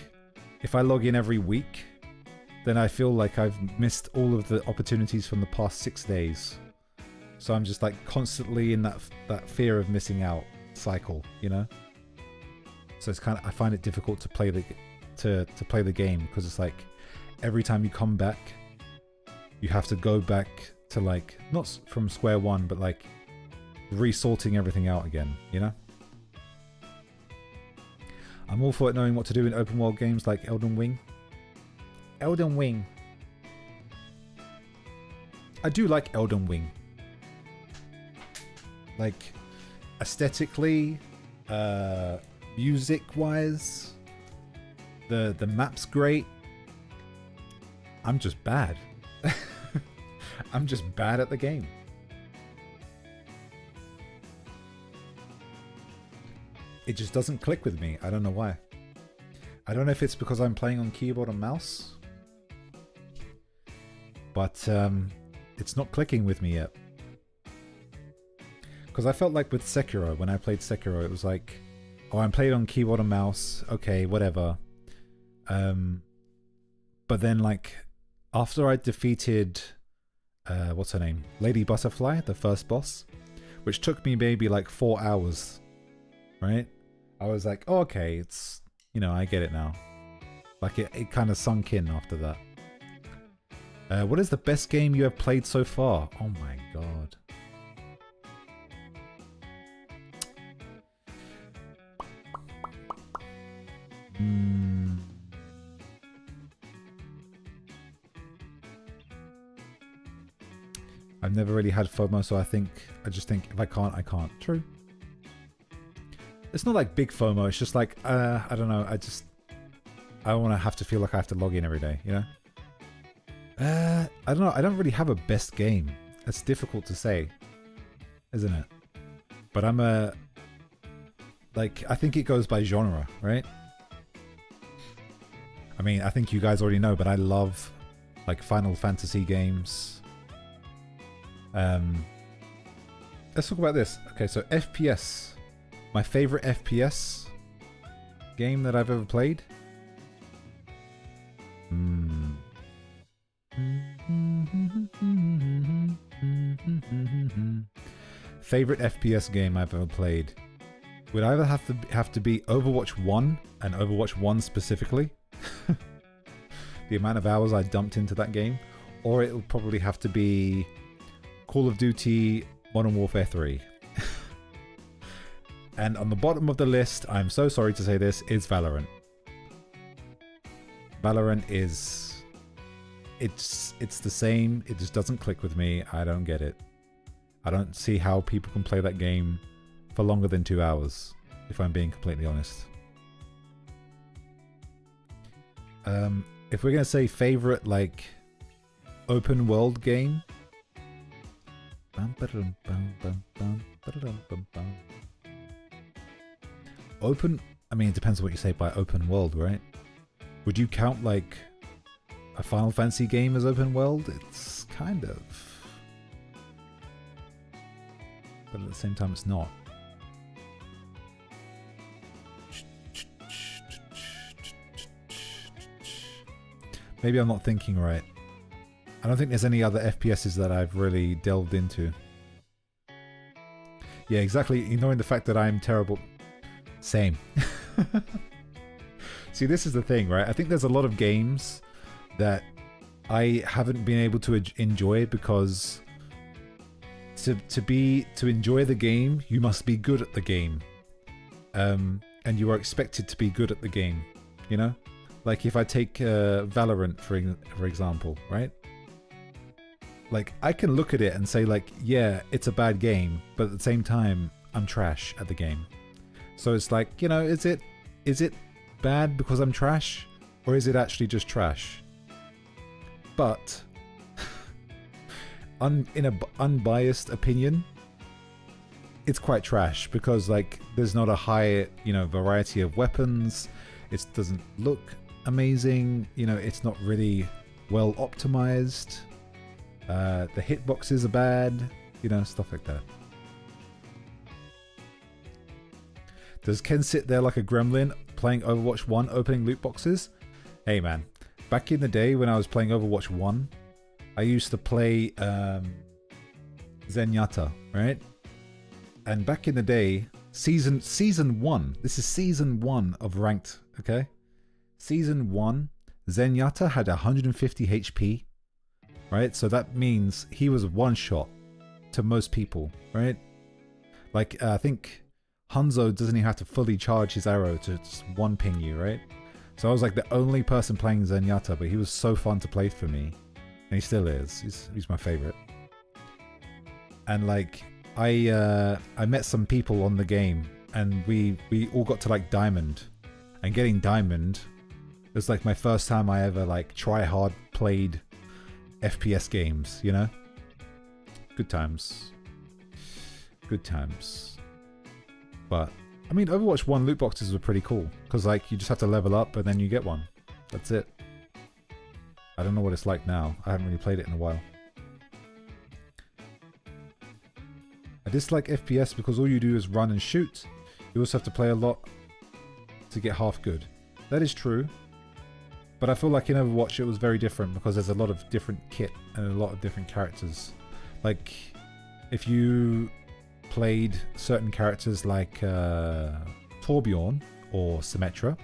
Speaker 1: if I log in every week, then I feel like I've missed all of the opportunities from the past 6 days. So I'm just like constantly in that fear of missing out cycle, you know? So it's I find it difficult to play the game because it's like every time you come back, you have to go back to like not from square one, but like resorting everything out again, you know? I'm all for it knowing what to do in open world games like Elden Ring. Elden Ring. I do like Elden Ring. Like aesthetically, music-wise, the map's great. I'm just bad. I'm just bad at the game. It just doesn't click with me. I don't know why. I don't know if it's because I'm playing on keyboard and mouse, but it's not clicking with me yet. Because I felt like with Sekiro, when I played Sekiro, it was like, oh, I'm playing on keyboard and mouse. Okay, whatever. But then, like, after I defeated, what's her name? Lady Butterfly, the first boss, which took me maybe like 4 hours, right? I was like, oh, okay, it's, you know, I get it now. Like, it kind of sunk in after that. What is the best game you have played so far? Oh my god. I've never really had FOMO, so I just think if I can't, I can't. True. It's not like big FOMO, it's just like, I don't know, I don't want to have to feel like I have to log in every day, you know? I don't know, I don't really have a best game. It's difficult to say, isn't it? But I think it goes by genre, right? I mean, I think you guys already know, but I love like Final Fantasy games. Let's talk about this. Okay, so FPS. My favorite FPS game that I've ever played. Favorite FPS game I've ever played would either have to be Overwatch 1 and Overwatch 1 specifically. The amount of hours I dumped into that game, or it would probably have to be Call of Duty Modern Warfare 3. And on the bottom of the list, I'm so sorry to say this, is Valorant. Valorant is... It's the same, it just doesn't click with me, I don't get it. I don't see how people can play that game for longer than 2 hours, if I'm being completely honest. If we're going to say favorite, like, open world game... Open, I mean, it depends on what you say by open world, right? Would you count like a Final Fantasy game as open world? It's kind of, but at the same time it's not. Maybe I'm not thinking right. I don't think there's any other FPSs that I've really delved into. Yeah, exactly, ignoring the fact that I'm terrible. Same. See, this is the thing, right? I think there's a lot of games that I haven't been able to enjoy because to enjoy the game, you must be good at the game. And you are expected to be good at the game, you know? Like if I take Valorant, for example, right? Like, I can look at it and say like, yeah, it's a bad game, but at the same time, I'm trash at the game. So it's like, you know, is it bad because I'm trash? Or is it actually just trash? But, in an unbiased opinion, it's quite trash because like there's not a high, you know, variety of weapons. It doesn't look amazing. You know, it's not really well optimized. The hitboxes are bad. You know, stuff like that. Does Ken sit there like a gremlin playing Overwatch 1 opening loot boxes? Hey man, back in the day when I was playing Overwatch 1, I used to play Zenyatta, right? And back in the day, season 1, this is season 1 of ranked, okay? Season 1, Zenyatta had 150 HP, right? So that means he was one shot to most people, right? Like, I think Hanzo doesn't even have to fully charge his arrow to just one ping you, right? So I was like the only person playing Zenyatta, but he was so fun to play for me. And he still is. He's my favorite. And like, I met some people on the game, and we all got to like Diamond. And getting Diamond was like my first time I ever like try hard played FPS games, you know? Good times. Good times. But, I mean, Overwatch 1 loot boxes were pretty cool. Because, like, you just have to level up and then you get one. That's it. I don't know what it's like now. I haven't really played it in a while. I dislike FPS because all you do is run and shoot. You also have to play a lot to get half good. That is true. But I feel like in Overwatch it was very different because there's a lot of different kit and a lot of different characters. Like, if you played certain characters like Torbjorn or Symmetra,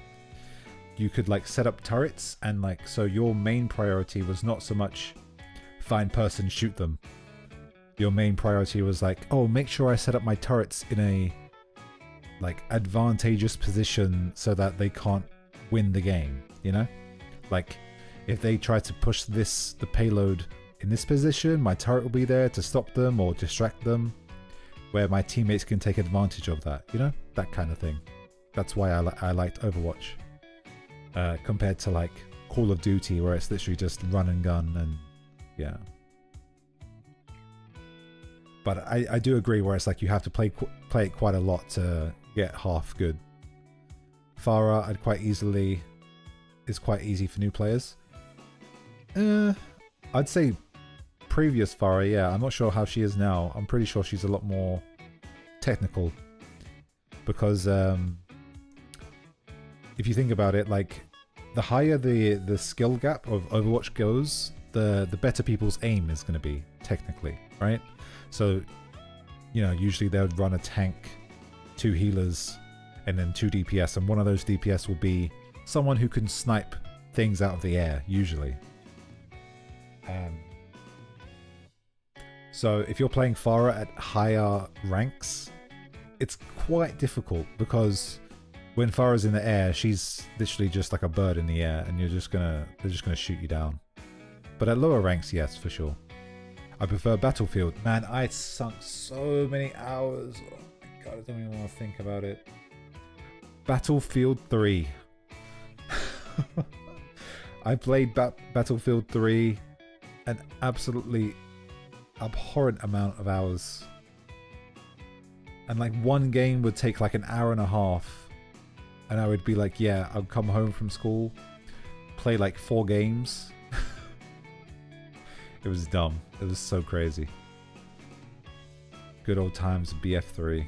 Speaker 1: you could like set up turrets, and like, so your main priority was not so much find person, shoot them. Your main priority was like, oh, make sure I set up my turrets in a like advantageous position so that they can't win the game, you know? Like, if they try to push the payload in this position, my turret will be there to stop them or distract them, where my teammates can take advantage of that, you know? That kind of thing. That's why I liked Overwatch. Compared to like Call of Duty, where it's literally just run and gun and yeah. But I do agree where it's like you have to play it quite a lot to get half good. Farah, is quite easy for new players. I'd say previous Farah, yeah. I'm not sure how she is now. I'm pretty sure she's a lot more technical. Because if you think about it, like, the higher the skill gap of Overwatch goes, the better people's aim is going to be, technically, right? So, you know, usually they would run a tank, 2 healers, and then 2 DPS, and one of those DPS will be someone who can snipe things out of the air, usually. So if you're playing Farah at higher ranks, it's quite difficult, because when Farah's in the air, she's literally just like a bird in the air, and they're just gonna shoot you down. But at lower ranks, yes, for sure. I prefer Battlefield. Man, I sunk so many hours. Oh my god, I don't even want to think about it. Battlefield 3. I played Battlefield 3 an absolutely abhorrent amount of hours. And like one game would take like an hour and a half. And I would be like, yeah, I'll come home from school, play like 4 games. It was dumb. It was so crazy. Good old times, BF3.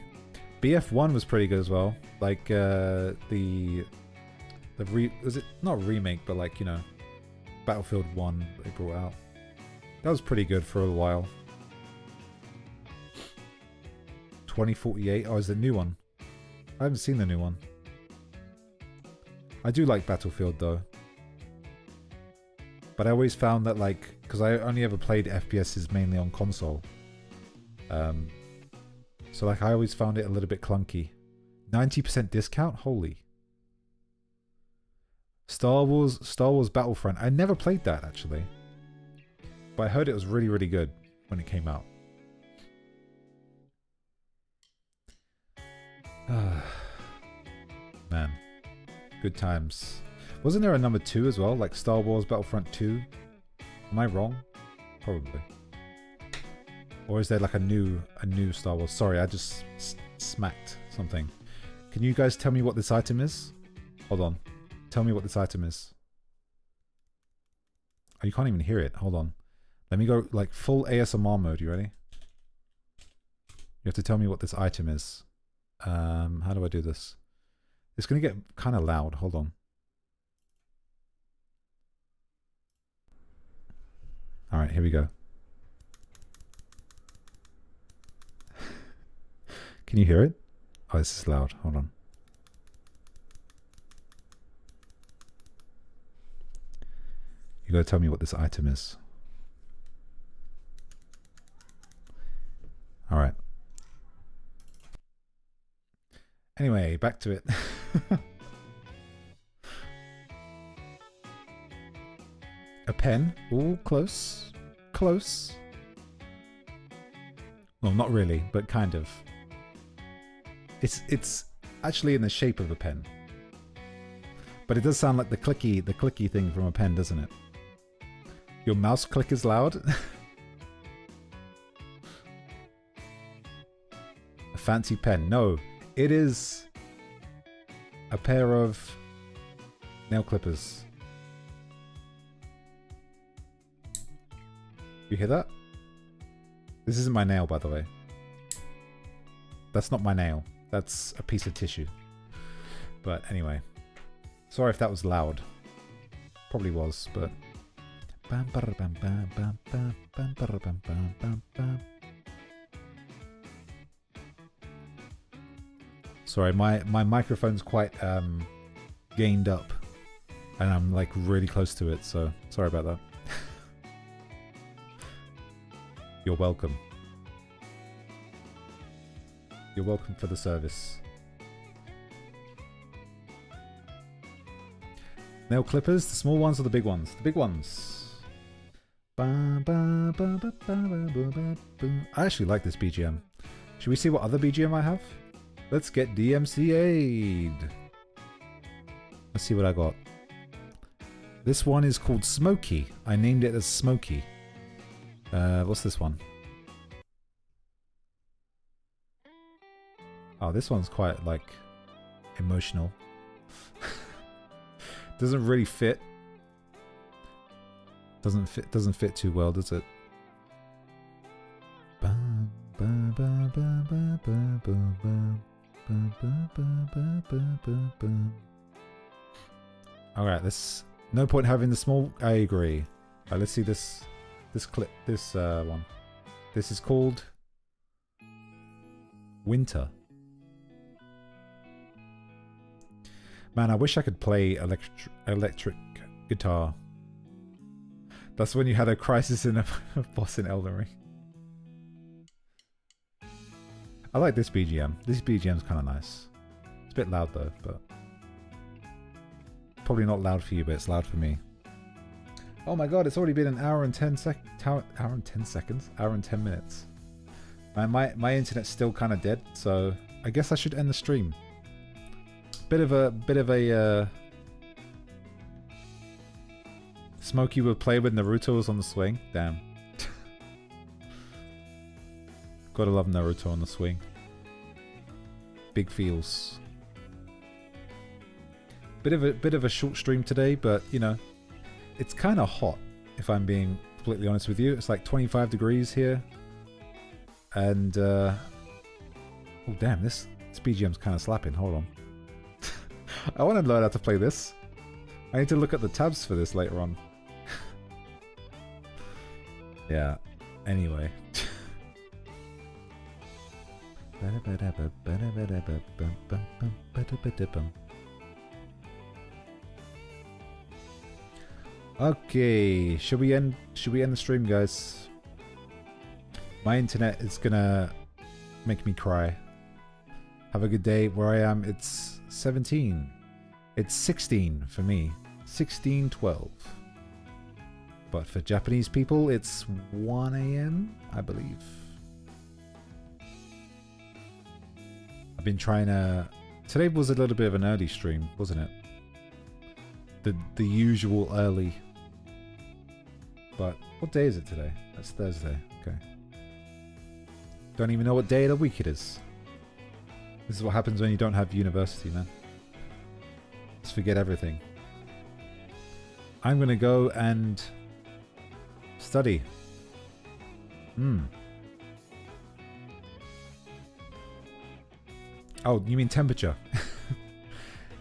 Speaker 1: BF1 was pretty good as well. Like was it not remake, but like, you know, Battlefield 1 they brought out. That was pretty good for a while. 2048. Oh, is the new one? I haven't seen the new one. I do like Battlefield though. But I always found that, like, because I only ever played FPSs mainly on console. So like I always found it a little bit clunky. 90% discount? Holy. Star Wars Battlefront. I never played that actually. But I heard it was really, really good when it came out. Man. Good times. Wasn't there a number 2 as well? Like Star Wars Battlefront 2? Am I wrong? Probably. Or is there like a new Star Wars? Sorry, I just smacked something. Can you guys tell me what this item is? Hold on. Tell me what this item is. Oh, you can't even hear it. Hold on. Let me go like full ASMR mode. You ready? You have to tell me what this item is. How do I do this? It's going to get kind of loud. Hold on. All right, here we go. Can you hear it? Oh, this is loud. Hold on. You gotta tell me what this item is. All right. Anyway, back to it. A pen. Ooh, close. Close. Well, not really, but kind of. It's actually in the shape of a pen. But it does sound like the clicky thing from a pen, doesn't it? Your mouse click is loud. A fancy pen. No, it is a pair of nail clippers. You hear that? This isn't my nail, by the way. That's not my nail. That's a piece of tissue. But anyway. Sorry if that was loud. Probably was, but... Sorry, my microphone's quite gained up. And I'm like really close to it, so sorry about that. You're welcome. You're welcome for the service. Nail clippers, the small ones or the big ones? The big ones. I actually like this BGM. Should we see what other BGM I have? Let's get DMCA'd. Let's see what I got. This one is called Smokey. I named it as Smokey. What's this one? Oh, this one's quite, like, emotional. Doesn't really fit. Doesn't fit too well, does it? Alright, no point having the small... I agree. Alright, let's see this clip, this one. This is called... Winter. Man, I wish I could play electric guitar. That's when you had a crisis in a boss in Elden Ring. I like this BGM. This BGM's kind of nice. It's a bit loud though, but... Probably not loud for you, but it's loud for me. Oh my god, it's already been an hour and 10 seconds? Hour and 10 minutes. Man, my internet's still kind of dead, so I guess I should end the stream. Bit of a Smokey would play when Naruto was on the swing. Damn. Gotta love Naruto on the swing. Big feels. Bit of a short stream today, but you know, it's kind of hot. If I'm being completely honest with you, it's like 25 degrees here, and oh damn, this BGM's kind of slapping. Hold on. I want to learn how to play this. I need to look at the tabs for this later on. Yeah, anyway. Okay, should we end the stream, guys? My internet is gonna make me cry. Have a good day. Where I am, it's 17. It's 16 for me. 16:12. But for Japanese people, it's 1 AM, I believe. I've been trying to... Today was a little bit of an early stream, wasn't it? The usual early. But what day is it today? That's Thursday. Okay. Don't even know what day of the week it is. This is what happens when you don't have university, man. Just forget everything. I'm gonna go and study. Oh, you mean temperature?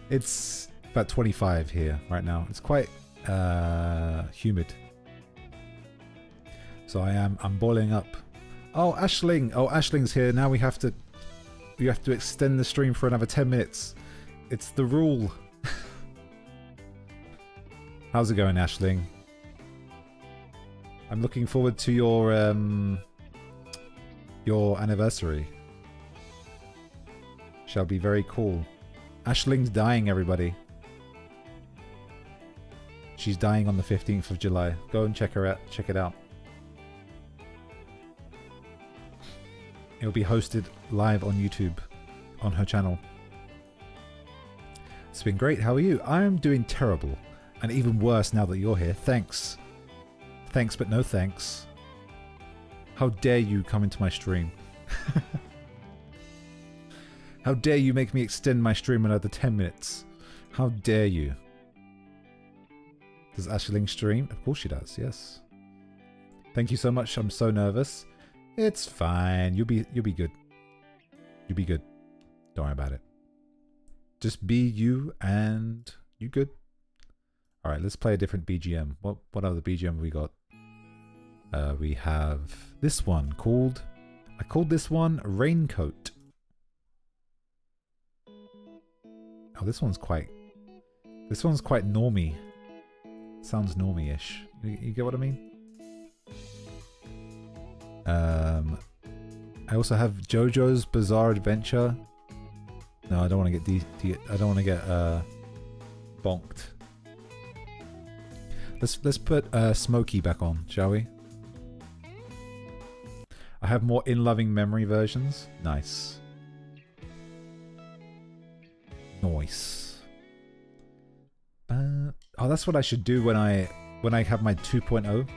Speaker 1: It's about 25 here right now. It's quite humid. So I'm boiling up. Oh, Ashling. Oh, Ashling's here. Now we have to extend the stream for another 10 minutes. It's the rule. How's it going, Ashling? I'm looking forward to your anniversary. Shall be very cool. Ashling's dying, everybody. She's dying on the 15th of July. Go and check her out. Check it out. It'll be hosted live on YouTube on her channel. It's been great. How are you? I'm doing terrible. And even worse now that you're here. Thanks. Thanks, but no thanks. How dare you come into my stream? How dare you make me extend my stream another 10 minutes? How dare you? Does Ashling stream? Of course she does, yes. Thank you so much. I'm so nervous. It's fine. You'll be good. You'll be good. Don't worry about it. Just be you and you good. Alright, let's play a different BGM. What other BGM have we got? We have this one called... I called this one Raincoat. Oh, this one's quite normie. Sounds normie-ish. You get what I mean? I also have JoJo's Bizarre Adventure. No, I don't want to get I don't want to get bonked. Let's put Smokey back on, shall we? I have more in loving memory versions. Nice. Nice. Oh, that's what I should do when I have my 2.0.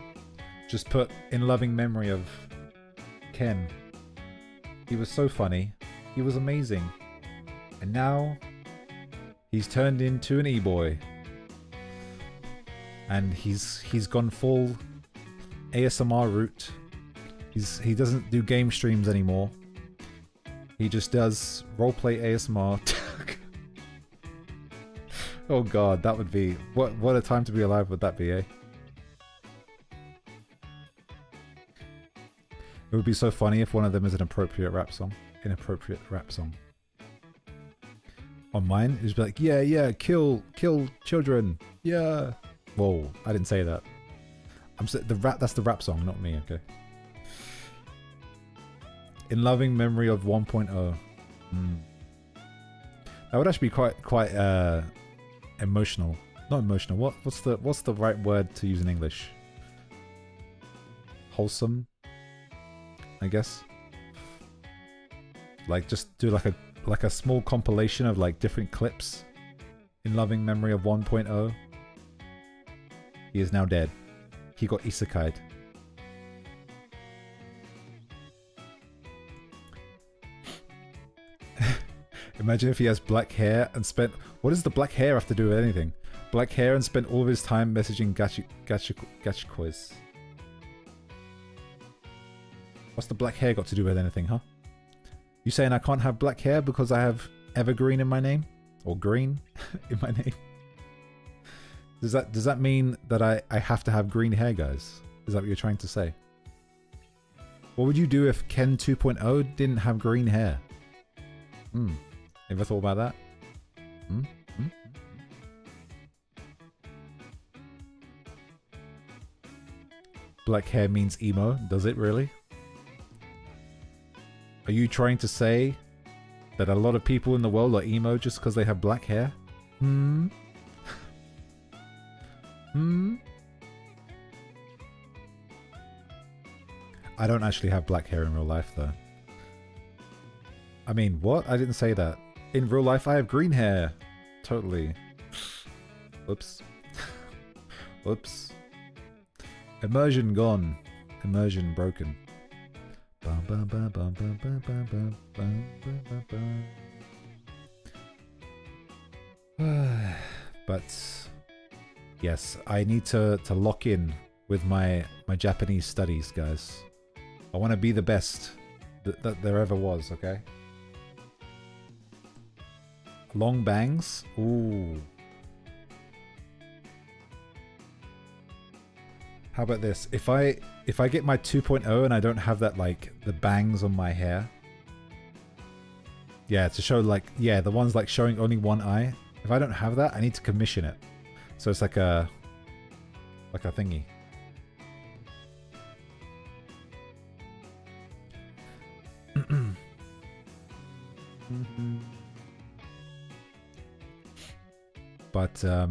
Speaker 1: Just put in loving memory of Ken. He was so funny. He was amazing. And now he's turned into an e-boy. And he's gone full ASMR route. He doesn't do game streams anymore. He just does roleplay ASMR. Oh god, that would be... What a time to be alive would that be, eh? It would be so funny if one of them is an appropriate rap song. Inappropriate rap song. On mine, it would be like, yeah, kill children. Yeah. Whoa, I didn't say that. That's the rap song, not me, okay? In loving memory of 1.0. That would actually be quite emotional. Not emotional. What's the right word to use in English? Wholesome, I guess. Like just do like a small compilation of like different clips. In loving memory of 1.0. He is now dead. He got isekai'd. Imagine if he has black hair and spent... What does the black hair have to do with anything? Black hair and spent all of his time messaging gachikois. What's the black hair got to do with anything, huh? You saying I can't have black hair because I have evergreen in my name? Or green in my name? Does that mean that I have to have green hair, guys? Is that what you're trying to say? What would you do if Ken 2.0 didn't have green hair? Ever thought about that? Black hair means emo, does it really? Are you trying to say that a lot of people in the world are emo just because they have black hair? I don't actually have black hair in real life, though. I mean, what? I didn't say that. In real life, I have green hair. Totally. Oops. Oops. Immersion gone. Immersion broken. But yes, I need to lock in with my Japanese studies, guys. I want to be the best that there ever was, okay? Long bangs? Ooh. How about this? If I get my 2.0 and I don't have that, like, the bangs on my hair. Yeah, to show, like, yeah, the ones, like, showing only one eye. If I don't have that, I need to commission it. So it's like a thingy. But I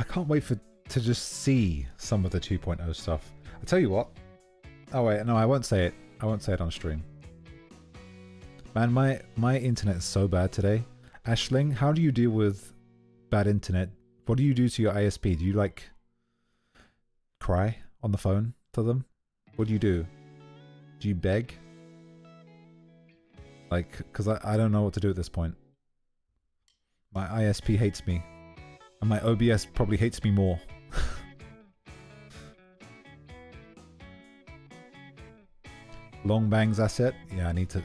Speaker 1: can't wait to just see some of the 2.0 stuff. I tell you what. Oh wait, no, I won't say it. I won't say it on stream. Man, my internet is so bad today. Ashling, how do you deal with bad internet? What do you do to your ISP? Do you like cry on the phone to them? What do you do? Do you beg? Like, because I don't know what to do at this point. My ISP hates me. And my OBS probably hates me more. Long bangs asset? Yeah, I need to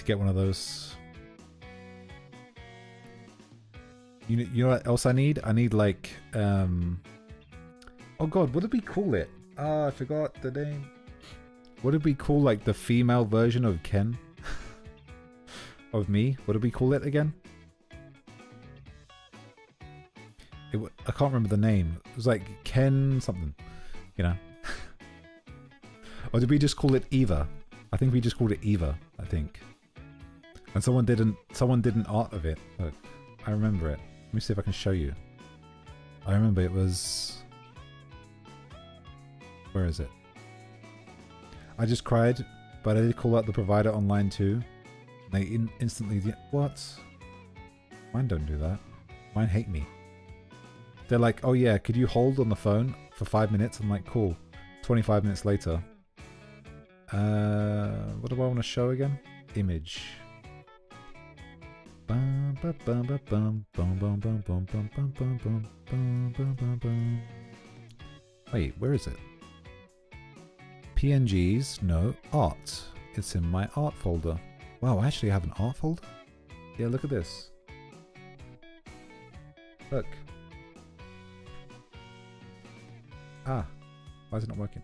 Speaker 1: get one of those. You know what else I need? I need like oh god, what did we call it? Ah, I forgot the name. What did we call like the female version of Ken? Of me? What did we call it again? I can't remember the name. It was like Ken something, you know. Or did we just call it Eva? I think we just called it Eva, I think. And someone did an art of it. Look, I remember it. Let me see if I can show you. I remember it was... Where is it? I just cried, but I did call out the provider online too. They instantly... What? Mine don't do that. Mine hate me. They're like, oh yeah, could you hold on the phone for 5 minutes? I'm like, cool. 25 minutes later. What do I want to show again? Image. Wait, where is it? PNGs, no. Art. It's in my art folder. Wow, I actually have an art folder? Yeah, look at this. Look. Ah, why is it not working?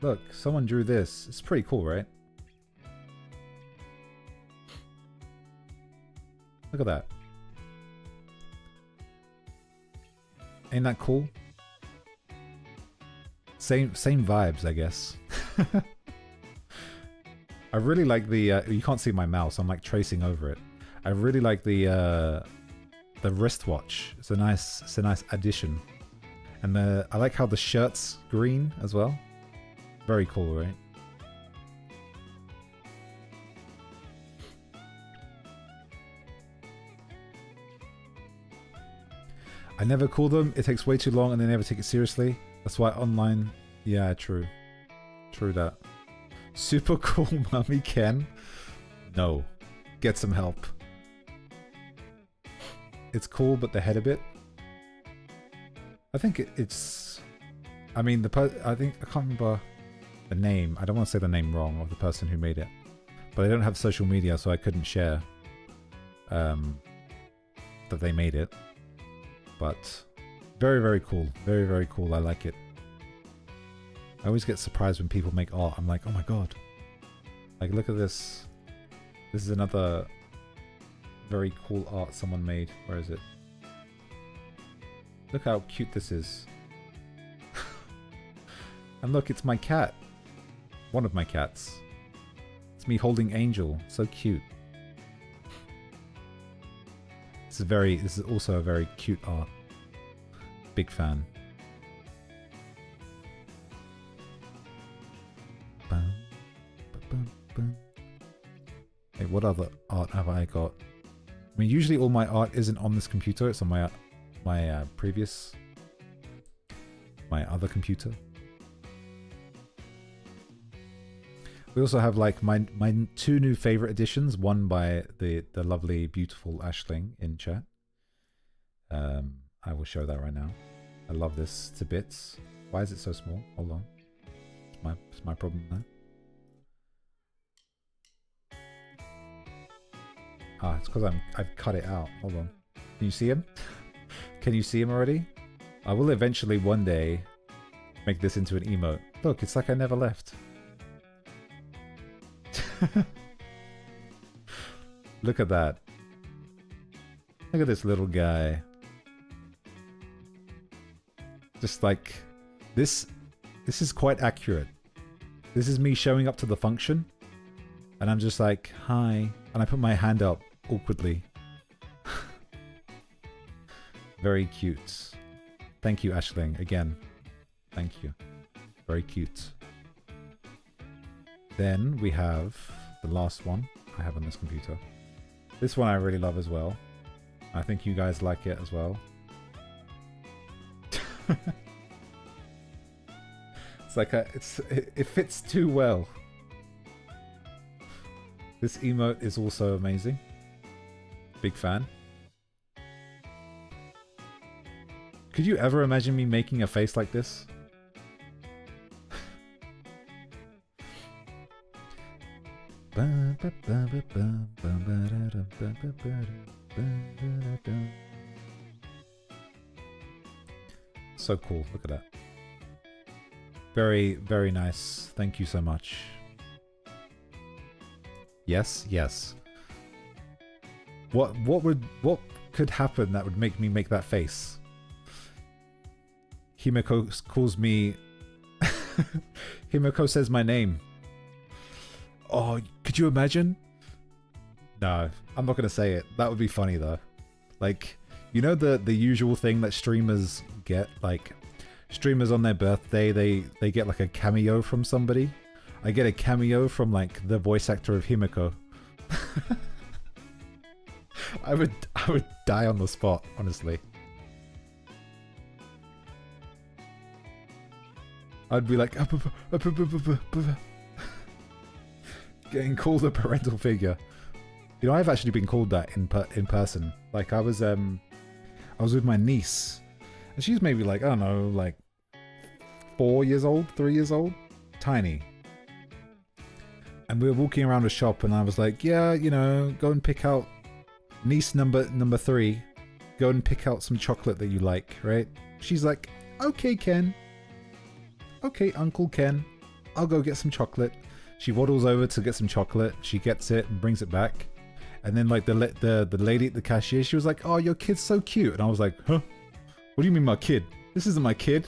Speaker 1: Look, someone drew this. It's pretty cool, right? Look at that. Ain't that cool? Same vibes, I guess. I really like the you can't see my mouse, I'm like tracing over it. I really like the wristwatch. It's a nice addition. And I like how the shirt's green as well. Very cool, right? I never call them. It takes way too long and they never take it seriously. That's why online... Yeah, true. True that. Super cool, Mummy Ken. No. Get some help. It's cool, but the head a bit. I think it's... I mean, I think... I can't remember the name. I don't want to say the name wrong of the person who made it. But I don't have social media, so I couldn't share that they made it. But very, very cool. Very, very cool. I like it. I always get surprised when people make art. I'm like, oh my god. Like, look at this. This is another very cool art someone made. Where is it? Look how cute this is. And look, it's my cat. One of my cats. It's me holding Angel. So cute. This is also a very cute art. Big fan. Hey, what other art have I got? I mean, usually all my art isn't on this computer. It's on my other computer. We also have like my two new favorite editions, one by the lovely, beautiful Ashling in chat. I will show that right now. I love this to bits. Why is it so small? Hold on. It's my problem now. Ah, it's because I've cut it out. Hold on. Can you see him? Can you see him already? I will eventually one day make this into an emote. Look, it's like I never left. Look at that. Look at this little guy. Just like this is quite accurate. This is me showing up to the function and I'm just like, hi, and I put my hand up awkwardly. Very cute. Thank you, Ashling, again. Thank you. Very cute. Then we have the last one I have on this computer. This one I really love as well. I think you guys like it as well. It's like it fits too well. This emote is also amazing. Big fan. Could you ever imagine me making a face like this? So cool, look at that. Very, very nice. Thank you so much. Yes, yes. What could happen that would make me make that face? Himiko calls me... Himiko says my name. Oh, could you imagine? No, I'm not gonna say it. That would be funny though. Like, you know the usual thing that streamers get? Like, streamers on their birthday, they get like a cameo from somebody. I get a cameo from like the voice actor of Himiko. I would die on the spot, honestly. I'd be like getting called a parental figure. You know, I've actually been called that in person. Like I was with my niece, and she's maybe like, I don't know, like 4 years old, 3 years old, tiny. And we were walking around a shop, and I was like, yeah, you know, go and pick out niece number 3. Go and pick out some chocolate that you like, right? She's like, okay, Ken. Okay, Uncle Ken. I'll go get some chocolate. She waddles over to get some chocolate. She gets it and brings it back. And then like the lady at the cashier, she was like, oh, your kid's so cute. And I was like, huh? What do you mean my kid? This isn't my kid.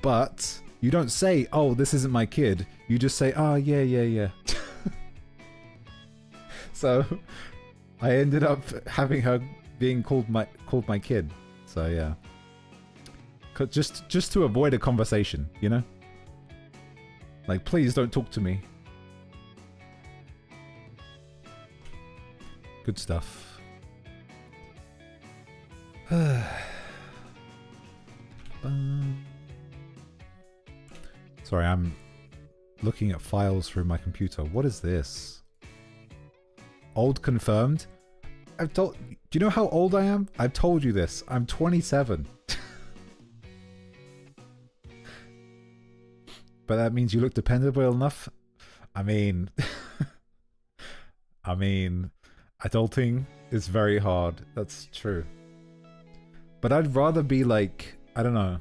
Speaker 1: But you don't say, oh, this isn't my kid. You just say, oh, yeah. So I ended up having her being called my kid. So yeah. Just to avoid a conversation, you know? Like, please don't talk to me. Good stuff. Sorry, I'm looking at files through my computer. What is this? Old confirmed? Do you know how old I am? I've told you this. I'm 27. But that means you look dependable enough. I mean, adulting is very hard. That's true. But I'd rather be like, I don't know.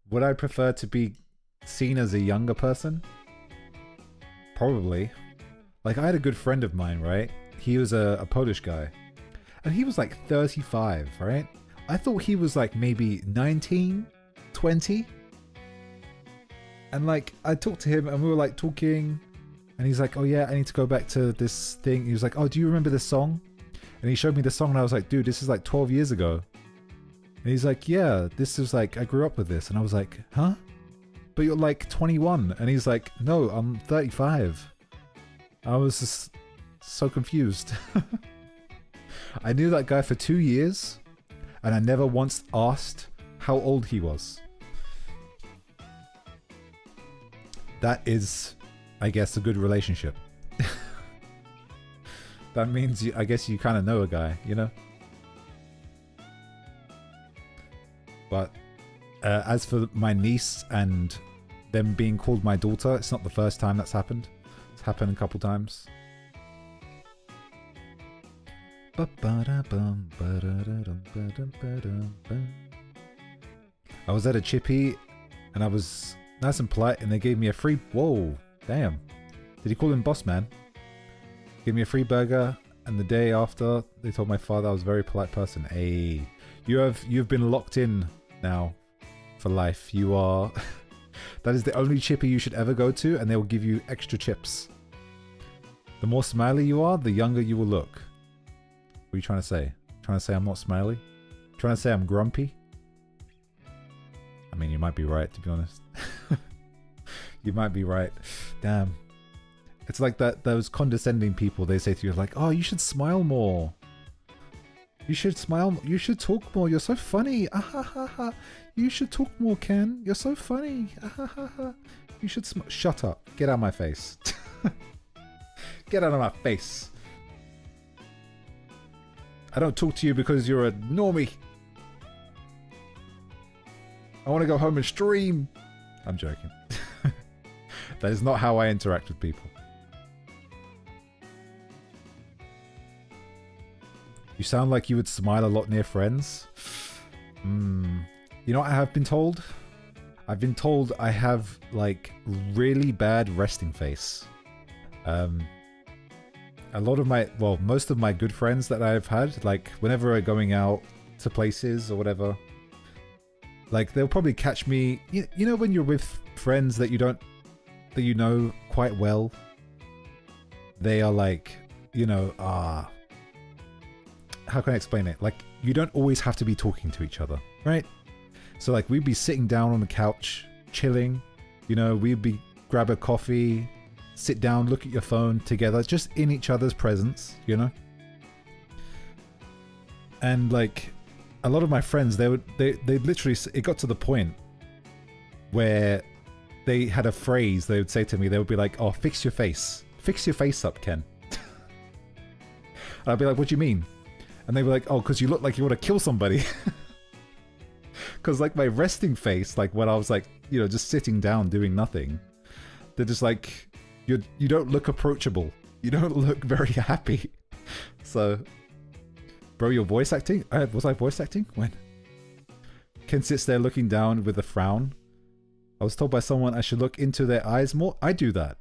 Speaker 1: Would I prefer to be seen as a younger person? Probably. Like, I had a good friend of mine, right? He was a Polish guy. And he was like 35, right? I thought he was like maybe 19, 20. And like, I talked to him and we were like talking, and he's like, oh yeah, I need to go back to this thing. He was like, oh, do you remember this song? And he showed me the song and I was like, dude, this is like 12 years ago. And he's like, yeah, this is like, I grew up with this. And I was like, huh? But you're like 21. And he's like, no, I'm 35. I was just so confused. I knew that guy for 2 years and I never once asked how old he was. that is, I guess, a good relationship. That means, I guess you kind of know a guy, you know? But as for my niece and them being called my daughter, it's not the first time that's happened. It's happened a couple times. I was at a chippy and I was nice and polite and they gave me a free... Whoa, damn. Did he call him boss man? Gave me a free burger and the day after they told my father I was a very polite person. Hey, you've been locked in now for life. You are... That is the only chippy you should ever go to and they will give you extra chips. The more smiley you are, the younger you will look. What are you trying to say? Trying to say I'm not smiley? Trying to say I'm grumpy? I mean, you might be right, to be honest. You might be right. Damn. It's like those condescending people, they say to you like, oh, you should smile more. You should smile. You should talk more. You're so funny. Ah, ha, ha, ha. You should talk more, Ken. You're so funny. Ah, ha, ha, ha. You should shut up. Get out of my face. Get out of my face. I don't talk to you because you're a normie. I want to go home and stream. I'm joking. That is not how I interact with people. You sound like you would smile a lot near friends. You know what I have been told? I've been told I have like really bad resting face. A lot of my, well, most of my good friends that I've had, like whenever we're going out to places or whatever, like they'll probably catch me, you know when you're with friends that you know quite well, they are like, you know, how can I explain it? Like, you don't always have to be talking to each other, right? So like we'd be sitting down on the couch, chilling, you know, we'd be grab a coffee, sit down, look at your phone together, just in each other's presence, you know? And like a lot of my friends, they literally, it got to the point where they had a phrase they would say to me. They would be like, oh, fix your face up, Ken. And I'd be like, what do you mean? And they'd be like, oh, because you look like you want to kill somebody. Because like my resting face, like when I was like, you know, just sitting down doing nothing, they're just like, you don't look approachable. You don't look very happy. So, bro, you're voice acting? Was I voice acting? When? Ken sits there looking down with a frown. I was told by someone I should look into their eyes more. I do that.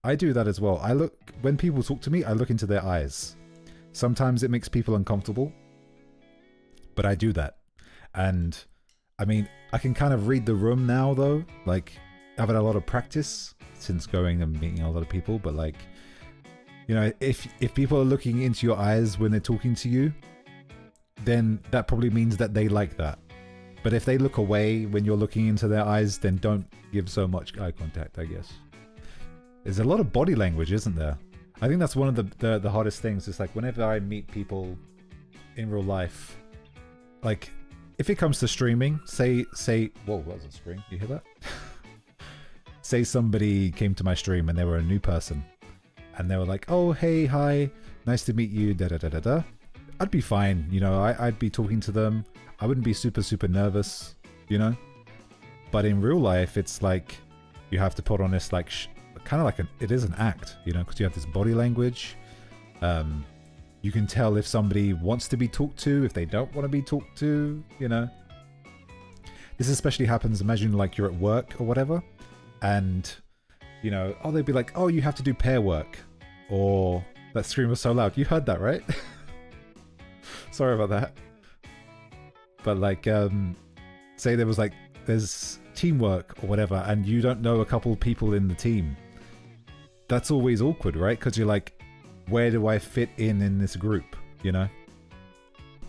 Speaker 1: I do that as well. When people talk to me, I look into their eyes. Sometimes it makes people uncomfortable, but I do that. And I mean, I can kind of read the room now though. Like, I've had a lot of practice since going and meeting a lot of people, but like, you know, if people are looking into your eyes when they're talking to you, then that probably means that they like that. But if they look away when you're looking into their eyes, then don't give so much eye contact, I guess. There's a lot of body language, isn't there? I think that's one of the hardest things. It's like whenever I meet people in real life, like if it comes to streaming, say, whoa, that was a scream. You hear that? Say somebody came to my stream and they were a new person and they were like, oh, hey, hi, nice to meet you, da da da da da. I'd be fine, you know, I'd be talking to them. I wouldn't be super nervous, you know? But in real life, it's like you have to put on this like kind of like it is an act, you know, because you have this body language. You can tell if somebody wants to be talked to, if they don't want to be talked to, you know. This especially happens, imagine like you're at work or whatever, and, you know, oh, they'd be like, oh, you have to do pair work, or that scream was so loud. You heard that, right? Sorry about that. But like, say there was like, there's teamwork or whatever, and you don't know a couple of people in the team. That's always awkward, right? Because you're like, where do I fit in this group, you know?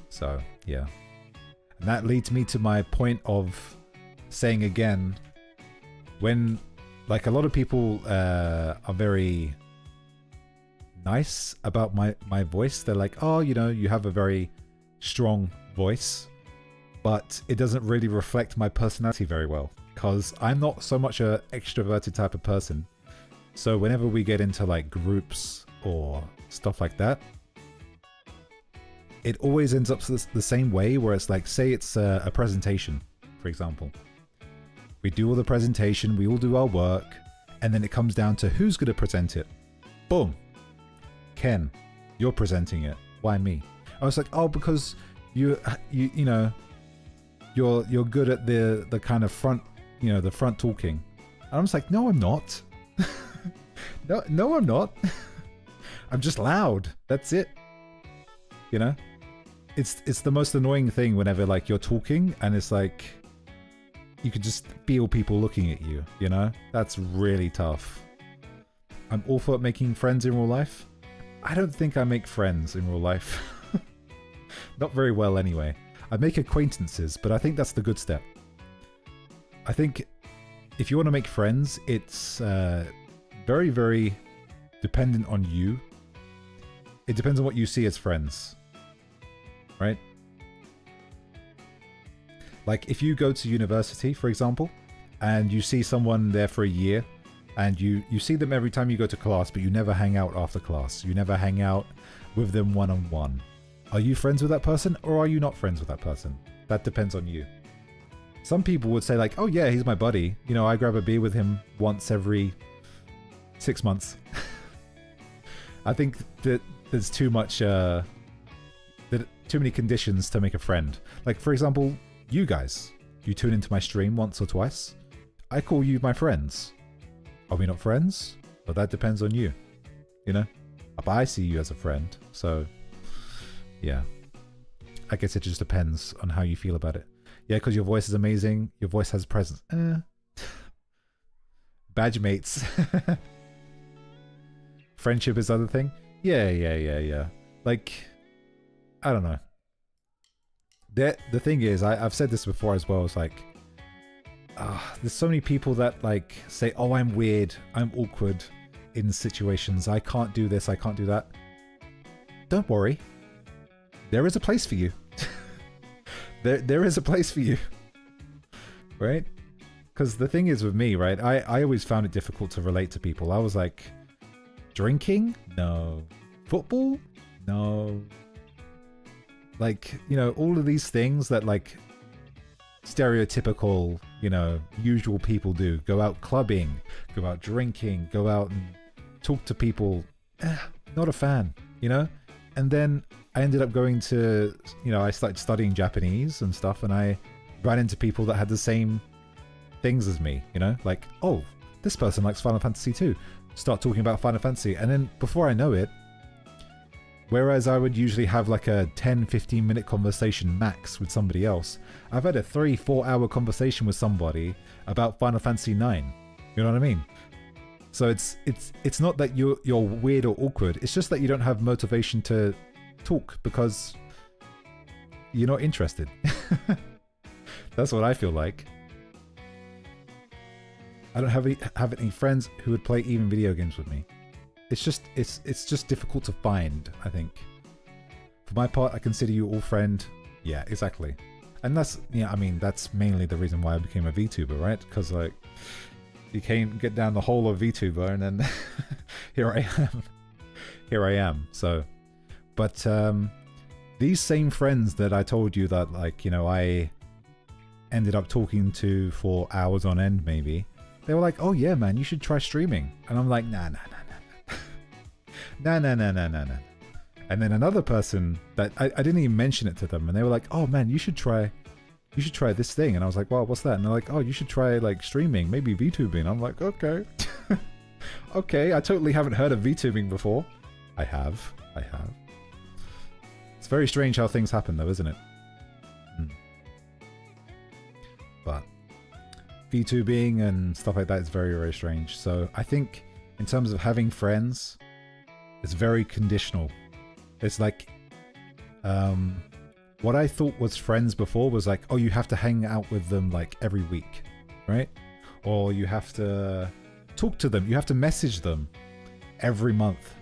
Speaker 1: So, yeah. And that leads me to my point of saying again, when, like, a lot of people are very nice about my voice. They're like, oh, you know, you have a very strong voice, but it doesn't really reflect my personality very well. because I'm not so much a extroverted type of person. So whenever we get into like groups or stuff like that, it always ends up the same way, where it's like, say it's a presentation, for example. We do all the presentation, we all do our work, and then it comes down to who's going to present it. Boom. Ken, you're presenting it. Why me? I was like, oh, because you know, you're good at the kind of front, you know, the front talking. And I was like, no, I'm not. no, I'm not. I'm just loud. That's it. You know? It's the most annoying thing whenever like you're talking and it's like you could just feel people looking at you, you know? That's really tough. I'm awful at making friends in real life. I don't think I make friends in real life. Not very well anyway. I make acquaintances, but I think that's the good step. I think if you want to make friends, it's very, very dependent on you. It depends on what you see as friends. Right? Like if you go to university, for example, and you see someone there for a year, and you see them every time you go to class, but you never hang out after class. You never hang out with them one-on-one. Are you friends with that person, or are you not friends with that person? That depends on you. Some people would say like, oh yeah, he's my buddy. You know, I grab a beer with him once every 6 months. I think that there's too many conditions to make a friend. Like, for example, you guys. You tune into my stream once or twice. I call you my friends. Are we not friends? Well, that depends on you. You know? But I see you as a friend. So, yeah. I guess it just depends on how you feel about it. Yeah, because your voice is amazing. Your voice has presence. Badge mates. Friendship is the other thing. Yeah. Like, I don't know. The thing is, I've said this before as well. It's like, there's so many people that like say, oh, I'm weird, I'm awkward in situations. I can't do this, I can't do that. Don't worry. There is a place for you. There is a place for you. Right? Because the thing is with me, right? I always found it difficult to relate to people. I was like, drinking? No. Football? No. Like, you know, all of these things that like stereotypical, you know, usual people do. Go out clubbing, go out drinking, go out and talk to people. Not a fan, you know? And then I ended up going to, you know, I started studying Japanese and stuff, and I ran into people that had the same things as me, you know? Like, oh, this person likes Final Fantasy too. Start talking about Final Fantasy, and then before I know it, whereas I would usually have like a 10-15 minute conversation max with somebody else, I've had a 3-4 hour conversation with somebody about Final Fantasy 9. You know what I mean? So it's not that you're weird or awkward. It's just that you don't have motivation to talk because you're not interested. That's what I feel like. I don't have any friends who would play even video games with me. It's just difficult to find, I think. For my part, I consider you all friend. Yeah, exactly. And that's, yeah, I mean, that's mainly the reason why I became a VTuber, right? Because like, you can't get down the hole of VTuber, and then here I am. So, but these same friends that I told you that, like, you know, I ended up talking to for hours on end, maybe, they were like, oh yeah, man, you should try streaming. And I'm like, nah. No. And then another person that I didn't even mention it to them, and they were like, oh man, you should try this thing. And I was like, well, what's that? And they're like, oh, you should try like streaming, maybe VTubing. I'm like, okay. Okay, I totally haven't heard of VTubing before. I have. It's very strange how things happen though, isn't it? But VTubing and stuff like that is very, very strange. So I think in terms of having friends, it's very conditional. It's like, what I thought was friends before was like, oh, you have to hang out with them like every week, right? Or you have to talk to them. You have to message them every month,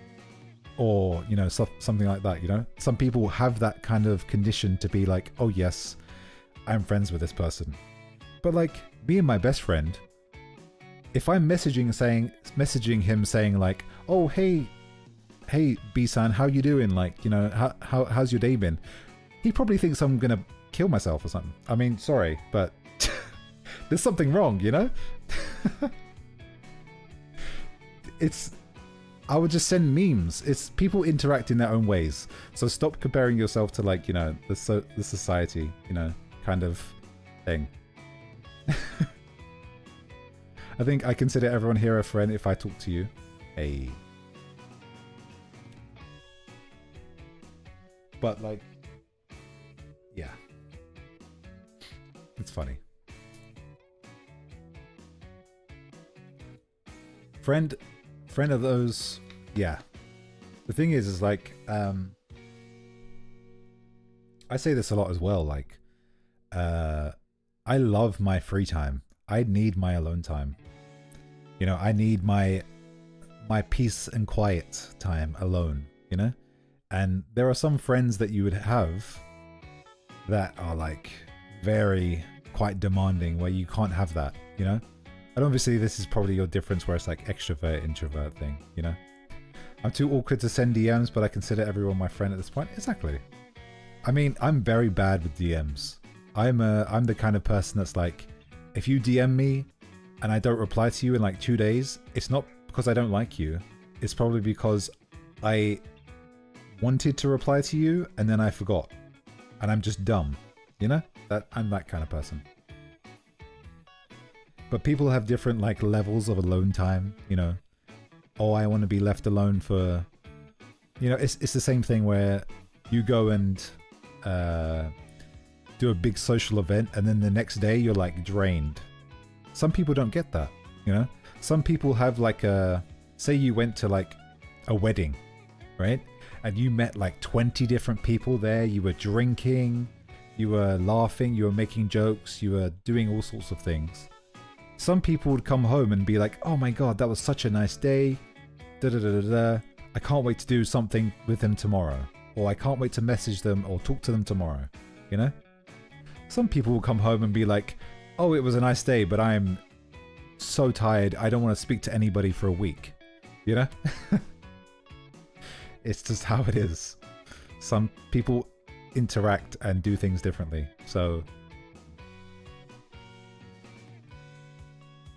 Speaker 1: or, you know, something like that, you know? Some people have that kind of condition to be like, oh yes, I'm friends with this person. But like me and my best friend, if I'm messaging him saying like, oh hey B-san, how you doing? Like, you know, how's your day been? He probably thinks I'm gonna kill myself or something. I mean, sorry, but there's something wrong, you know? I would just send memes. It's people interact in their own ways. So stop comparing yourself to like, you know, the society, you know, kind of thing. I think I consider everyone here a friend if I talk to you. Hey. But like, yeah. It's funny. Friend of those, yeah. The thing is like, I say this a lot as well, like, I love my free time. I need my alone time. You know, I need my peace and quiet time alone, you know? And there are some friends that you would have that are like very quite demanding where you can't have that, you know? And obviously this is probably your difference where it's like extrovert, introvert thing, you know? I'm too awkward to send DMs, but I consider everyone my friend at this point. Exactly. I mean, I'm very bad with DMs. I'm the kind of person that's like, if you DM me and I don't reply to you in like 2 days, it's not because I don't like you. It's probably because I wanted to reply to you and then I forgot. And I'm just dumb, you know? I'm that kind of person. But people have different like levels of alone time, you know? Oh, I want to be left alone for, you know, it's the same thing where you go and do a big social event and then the next day you're like drained. Some people don't get that, you know? Some people have like say you went to like a wedding, right? And you met like 20 different people there. You were drinking, you were laughing, you were making jokes, you were doing all sorts of things. Some people would come home and be like, oh my God, that was such a nice day. Da da da da da. I can't wait to do something with them tomorrow. Or I can't wait to message them or talk to them tomorrow, you know? Some people will come home and be like, oh, it was a nice day, but I'm so tired. I don't want to speak to anybody for a week, you know? It's just how it is. Some people interact and do things differently. So,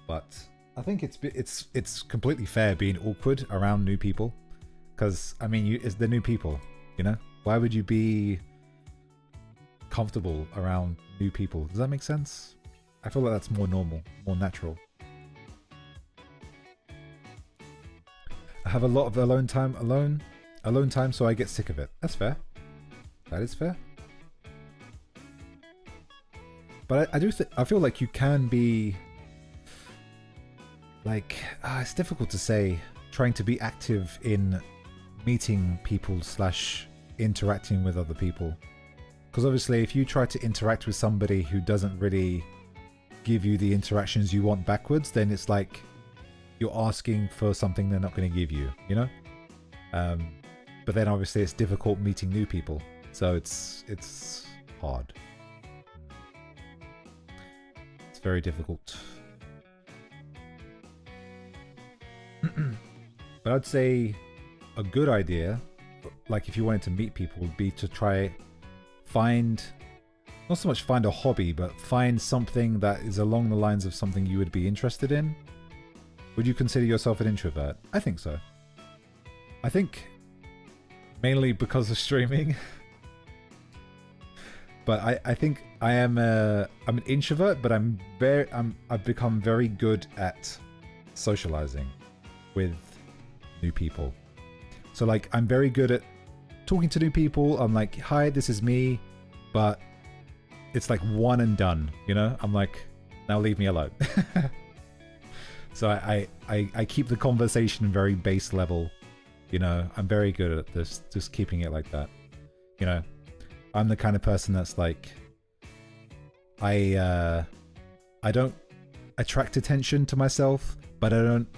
Speaker 1: but I think it's completely fair being awkward around new people, because I mean, it's the new people, you know? Why would you be comfortable around new people? Does that make sense? I feel like that's more normal, more natural. I have a lot of alone time, so I get sick of it. That's fair. That is fair. But I feel like you can be like, it's difficult to say, trying to be active in meeting people / interacting with other people. Because obviously if you try to interact with somebody who doesn't really give you the interactions you want backwards, then it's like you're asking for something they're not going to give you, you know? But then obviously it's difficult meeting new people. So it's hard. It's very difficult. But I'd say a good idea, like if you wanted to meet people, would be to try not so much find a hobby, but find something that is along the lines of something you would be interested in. Would you consider yourself an introvert? I think so. I think mainly because of streaming. But I think I'm an introvert, but I've become very good at socializing with new people. So like I'm very good at talking to new people. I'm like, hi, this is me, but it's like one and done, you know? I'm like, now leave me alone. So I keep the conversation very base level, you know? I'm very good at this, just keeping it like that, you know? I'm the kind of person that's like, I don't attract attention to myself, but I don't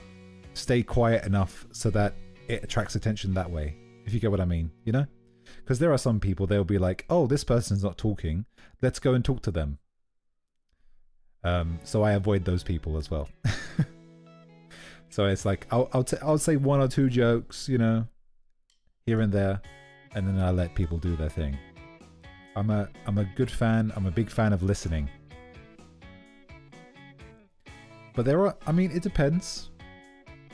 Speaker 1: stay quiet enough so that it attracts attention that way, if you get what I mean, you know? Because there are some people, they'll be like, oh, this person's not talking, let's go and talk to them. So I avoid those people as well. So it's like I'll say one or two jokes, you know, here and there, and then I let people do their thing. I'm a good fan. I'm a big fan of listening. But it depends.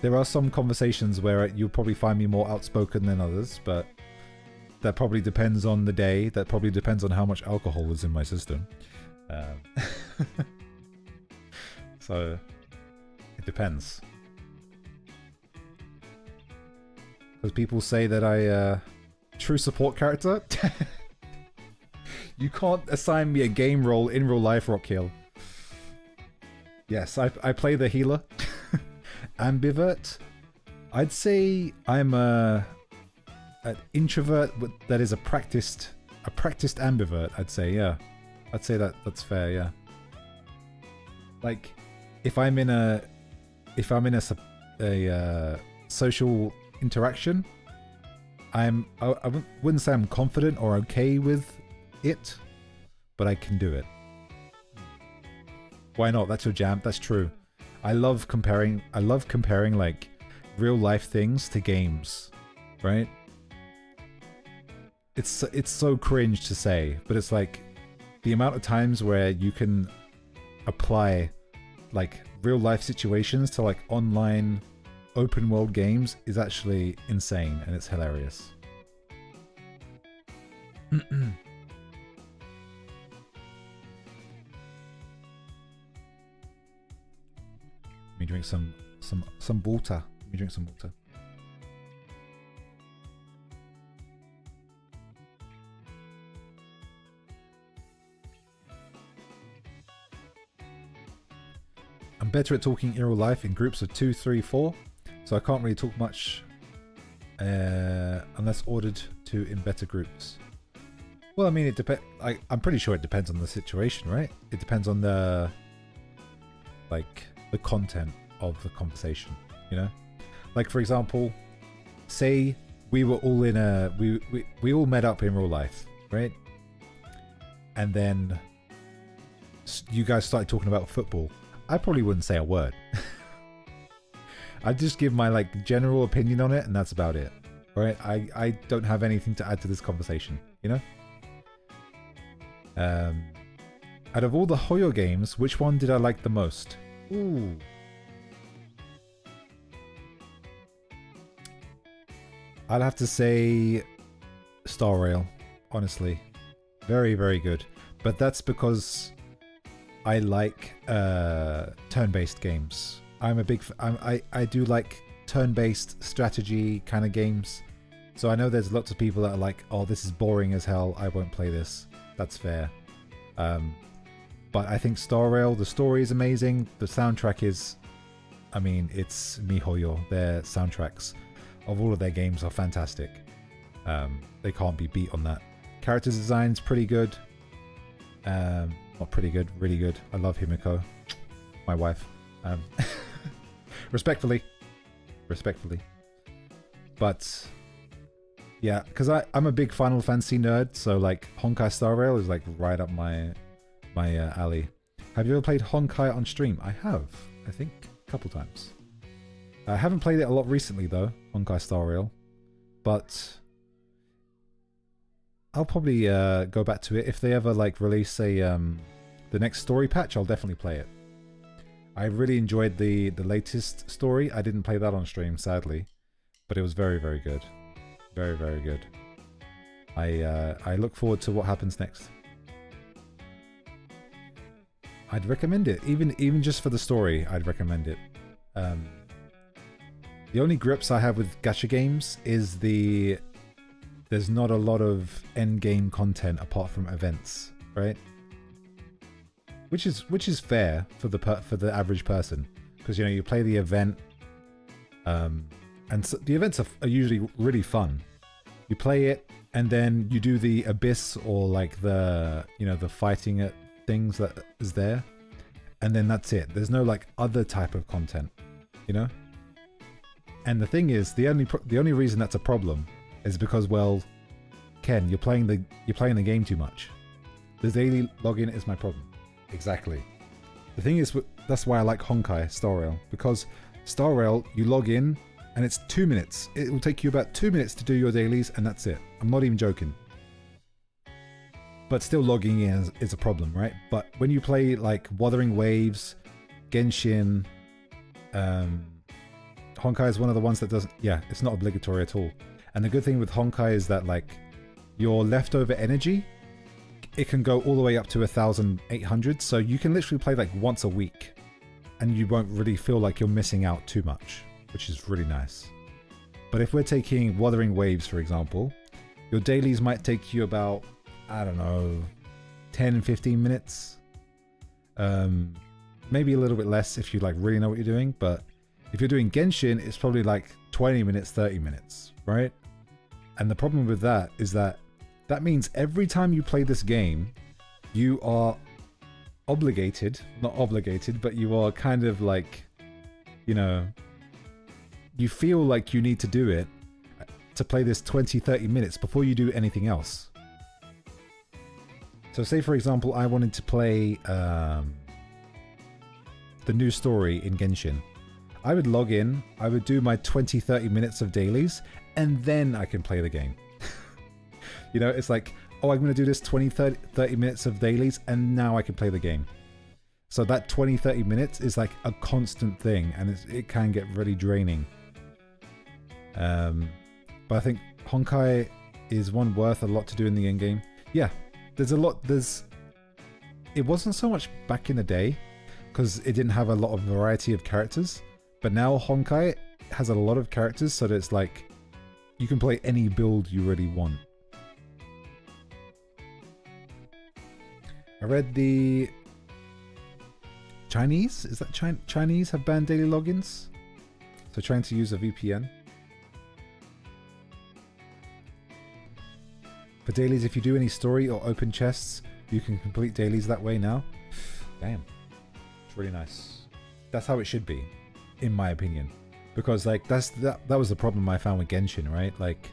Speaker 1: There are some conversations where you'll probably find me more outspoken than others, but that probably depends on the day. That probably depends on how much alcohol is in my system. So it depends. Because people say that I true support character. You can't assign me a game role in real life, Rockhill. Yes, I play the healer. Ambivert. I'd say I'm an introvert that is a practiced ambivert. I'd say, yeah. I'd say that's fair, yeah. Like, if I'm in a social interaction, I wouldn't say I'm confident or okay with it, but I can do it. Why not? That's your jam. That's true. I love comparing like real life things to games, right? It's so cringe to say, but it's like the amount of times where you can apply like real life situations to like online open world games is actually insane, and it's hilarious. Let me drink some water. Let me drink some water. I'm better at talking in real life in groups of 2, 3, 4, so I can't really talk much unless ordered to in better groups. Well, I mean, it depends. I'm pretty sure it depends on the situation, right? It depends on the content of the conversation, you know? Like, for example, say we were all in we all met up in real life, right? And then you guys started talking about football. I probably wouldn't say a word. I'd just give my like general opinion on it, and that's about it. All right? I don't have anything to add to this conversation, you know? Out of all the Hoyo games, which one did I like the most? Ooh. I'd have to say Star Rail, honestly. Very, very good. But that's because I like turn-based games. I do like turn-based strategy kind of games. So I know there's lots of people that are like, oh, this is boring as hell, I won't play this. That's fair. But I think Star Rail, the story is amazing. The soundtrack is, I mean, it's MiHoYo. Their soundtracks of all of their games are fantastic. They can't be beat on that. Character design's pretty good. Not pretty good, really good. I love Himiko, my wife. Respectfully. But yeah, because I'm a big Final Fantasy nerd, so like Honkai Star Rail is like right up my alley. Have you ever played Honkai on stream? I have, I think, a couple times. I haven't played it a lot recently though, Honkai Star Rail, but I'll probably go back to it if they ever like release the next story patch. I'll definitely play it. I really enjoyed the latest story. I didn't play that on stream, sadly, but it was very, very good. Very, very good. I look forward to what happens next. I'd recommend it, even just for the story. I'd recommend it. The only grips I have with gacha games is there's not a lot of end game content apart from events, right? Which is fair for the average person, because you know you play the event, and so the events are usually really fun. You play it, and then you do the abyss or like the fighting at things that is there, and then that's it. There's no like other type of content, you know. And the thing is, the only reason that's a problem is because, well, Ken, you're playing the game too much. The daily login is my problem. Exactly. The thing is, that's why I like Honkai Star Rail, because Star Rail, you log in and it's 2 minutes. It will take you about 2 minutes to do your dailies, and that's it. I'm not even joking. But still, logging in is a problem, right? But when you play like Wuthering Waves, Genshin, Honkai is one of the ones that doesn't. Yeah, it's not obligatory at all. And the good thing with Honkai is that like your leftover energy, it can go all the way up to 1,800. So you can literally play like once a week, and you won't really feel like you're missing out too much, which is really nice. But if we're taking Wuthering Waves, for example, your dailies might take you about, I don't know, 10, 15 minutes. Maybe a little bit less if you like really know what you're doing. But if you're doing Genshin, it's probably like 20 minutes, 30 minutes, right? And the problem with that is that means every time you play this game, you are obligated, not obligated, but you are kind of like, you know, you feel like you need to do it to play this 20, 30 minutes before you do anything else. So say, for example, I wanted to play the new story in Genshin. I would log in, I would do my 20, 30 minutes of dailies, and then I can play the game. You know, it's like, oh, I'm going to do this 20, 30 minutes of dailies, and now I can play the game. So that 20, 30 minutes is like a constant thing, and it can get really draining. But I think Honkai is one worth a lot to do in the end game. Yeah, there's a lot. It wasn't so much back in the day, because it didn't have a lot of variety of characters. But now Honkai has a lot of characters, so that it's like, you can play any build you really want. I read the Chinese, is that Chinese have banned daily logins? So trying to use a VPN. For dailies, if you do any story or open chests, you can complete dailies that way now. Damn. It's really nice. That's how it should be, in my opinion. Because like that was the problem I found with Genshin, right? Like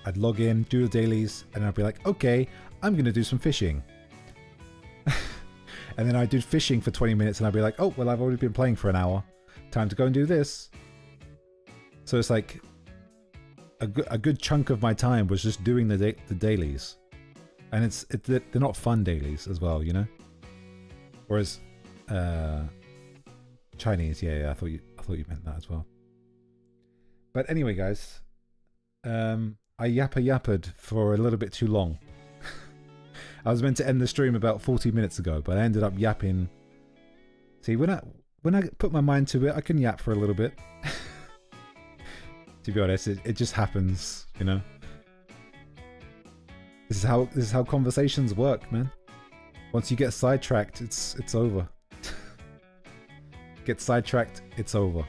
Speaker 1: I'd log in, do the dailies, and I'd be like, okay, I'm going to do some fishing. And then I'd do fishing for 20 minutes and I'd be like, oh, well, I've already been playing for an hour. Time to go and do this. So it's like a good chunk of my time was just doing the dailies. And they're not fun dailies as well, you know? Whereas Chinese, yeah, I thought you meant that as well. But anyway, guys, I yappered for a little bit too long. I was meant to end the stream about 40 minutes ago, but I ended up yapping. See, when I put my mind to it, I can yap for a little bit. To be honest, it just happens, you know. This is how conversations work, man. Once you get sidetracked, it's over. Get sidetracked, it's over.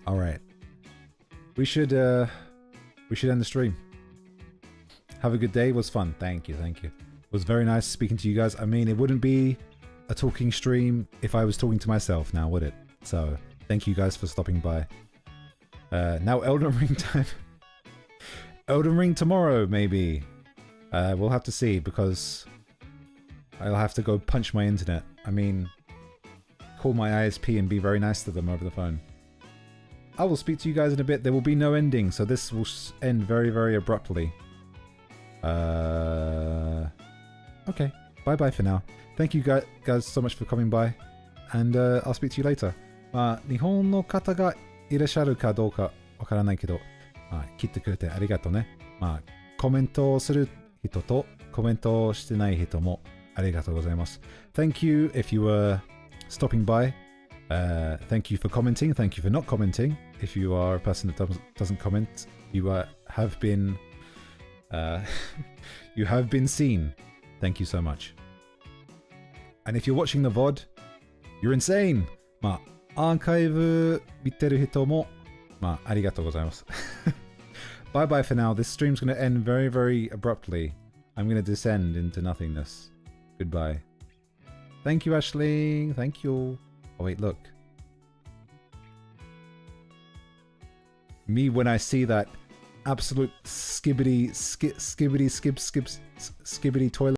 Speaker 1: All right, we should end the stream. Have a good day. It was fun. Thank you. It was very nice speaking to you guys. I mean, it wouldn't be a talking stream if I was talking to myself now, would it? So thank you guys for stopping by. Now Elden Ring time. Elden Ring tomorrow, maybe. We'll have to see, because I'll have to go punch my internet. I mean, call my ISP and be very nice to them over the phone. I will speak to you guys in a bit. There will be no ending, so this will end very, very abruptly. Okay. Bye-bye for now. Thank you guys so much for coming by. And I'll speak to you later. まあ、日本の方がいらっしゃるかどうかわからないけど、まあ、切ってくれてありがとうね。まあ、コメントをする人とコメントをしてない人もありがとうございます。Thank you if you were stopping by. Thank you for commenting. Thank you for not commenting. If you are a person that doesn't comment, you have been you have been seen. Thank you so much. And if you're watching the VOD, you're insane. まあ、アーカイブ見てる人も、まあ、ありがとうございます。Bye bye for now. This stream's going to end very, very abruptly. I'm going to descend into nothingness. Goodbye. Thank you, Ashley. Thank you. Oh, wait, look. Me when I see that absolute skibbity toilet.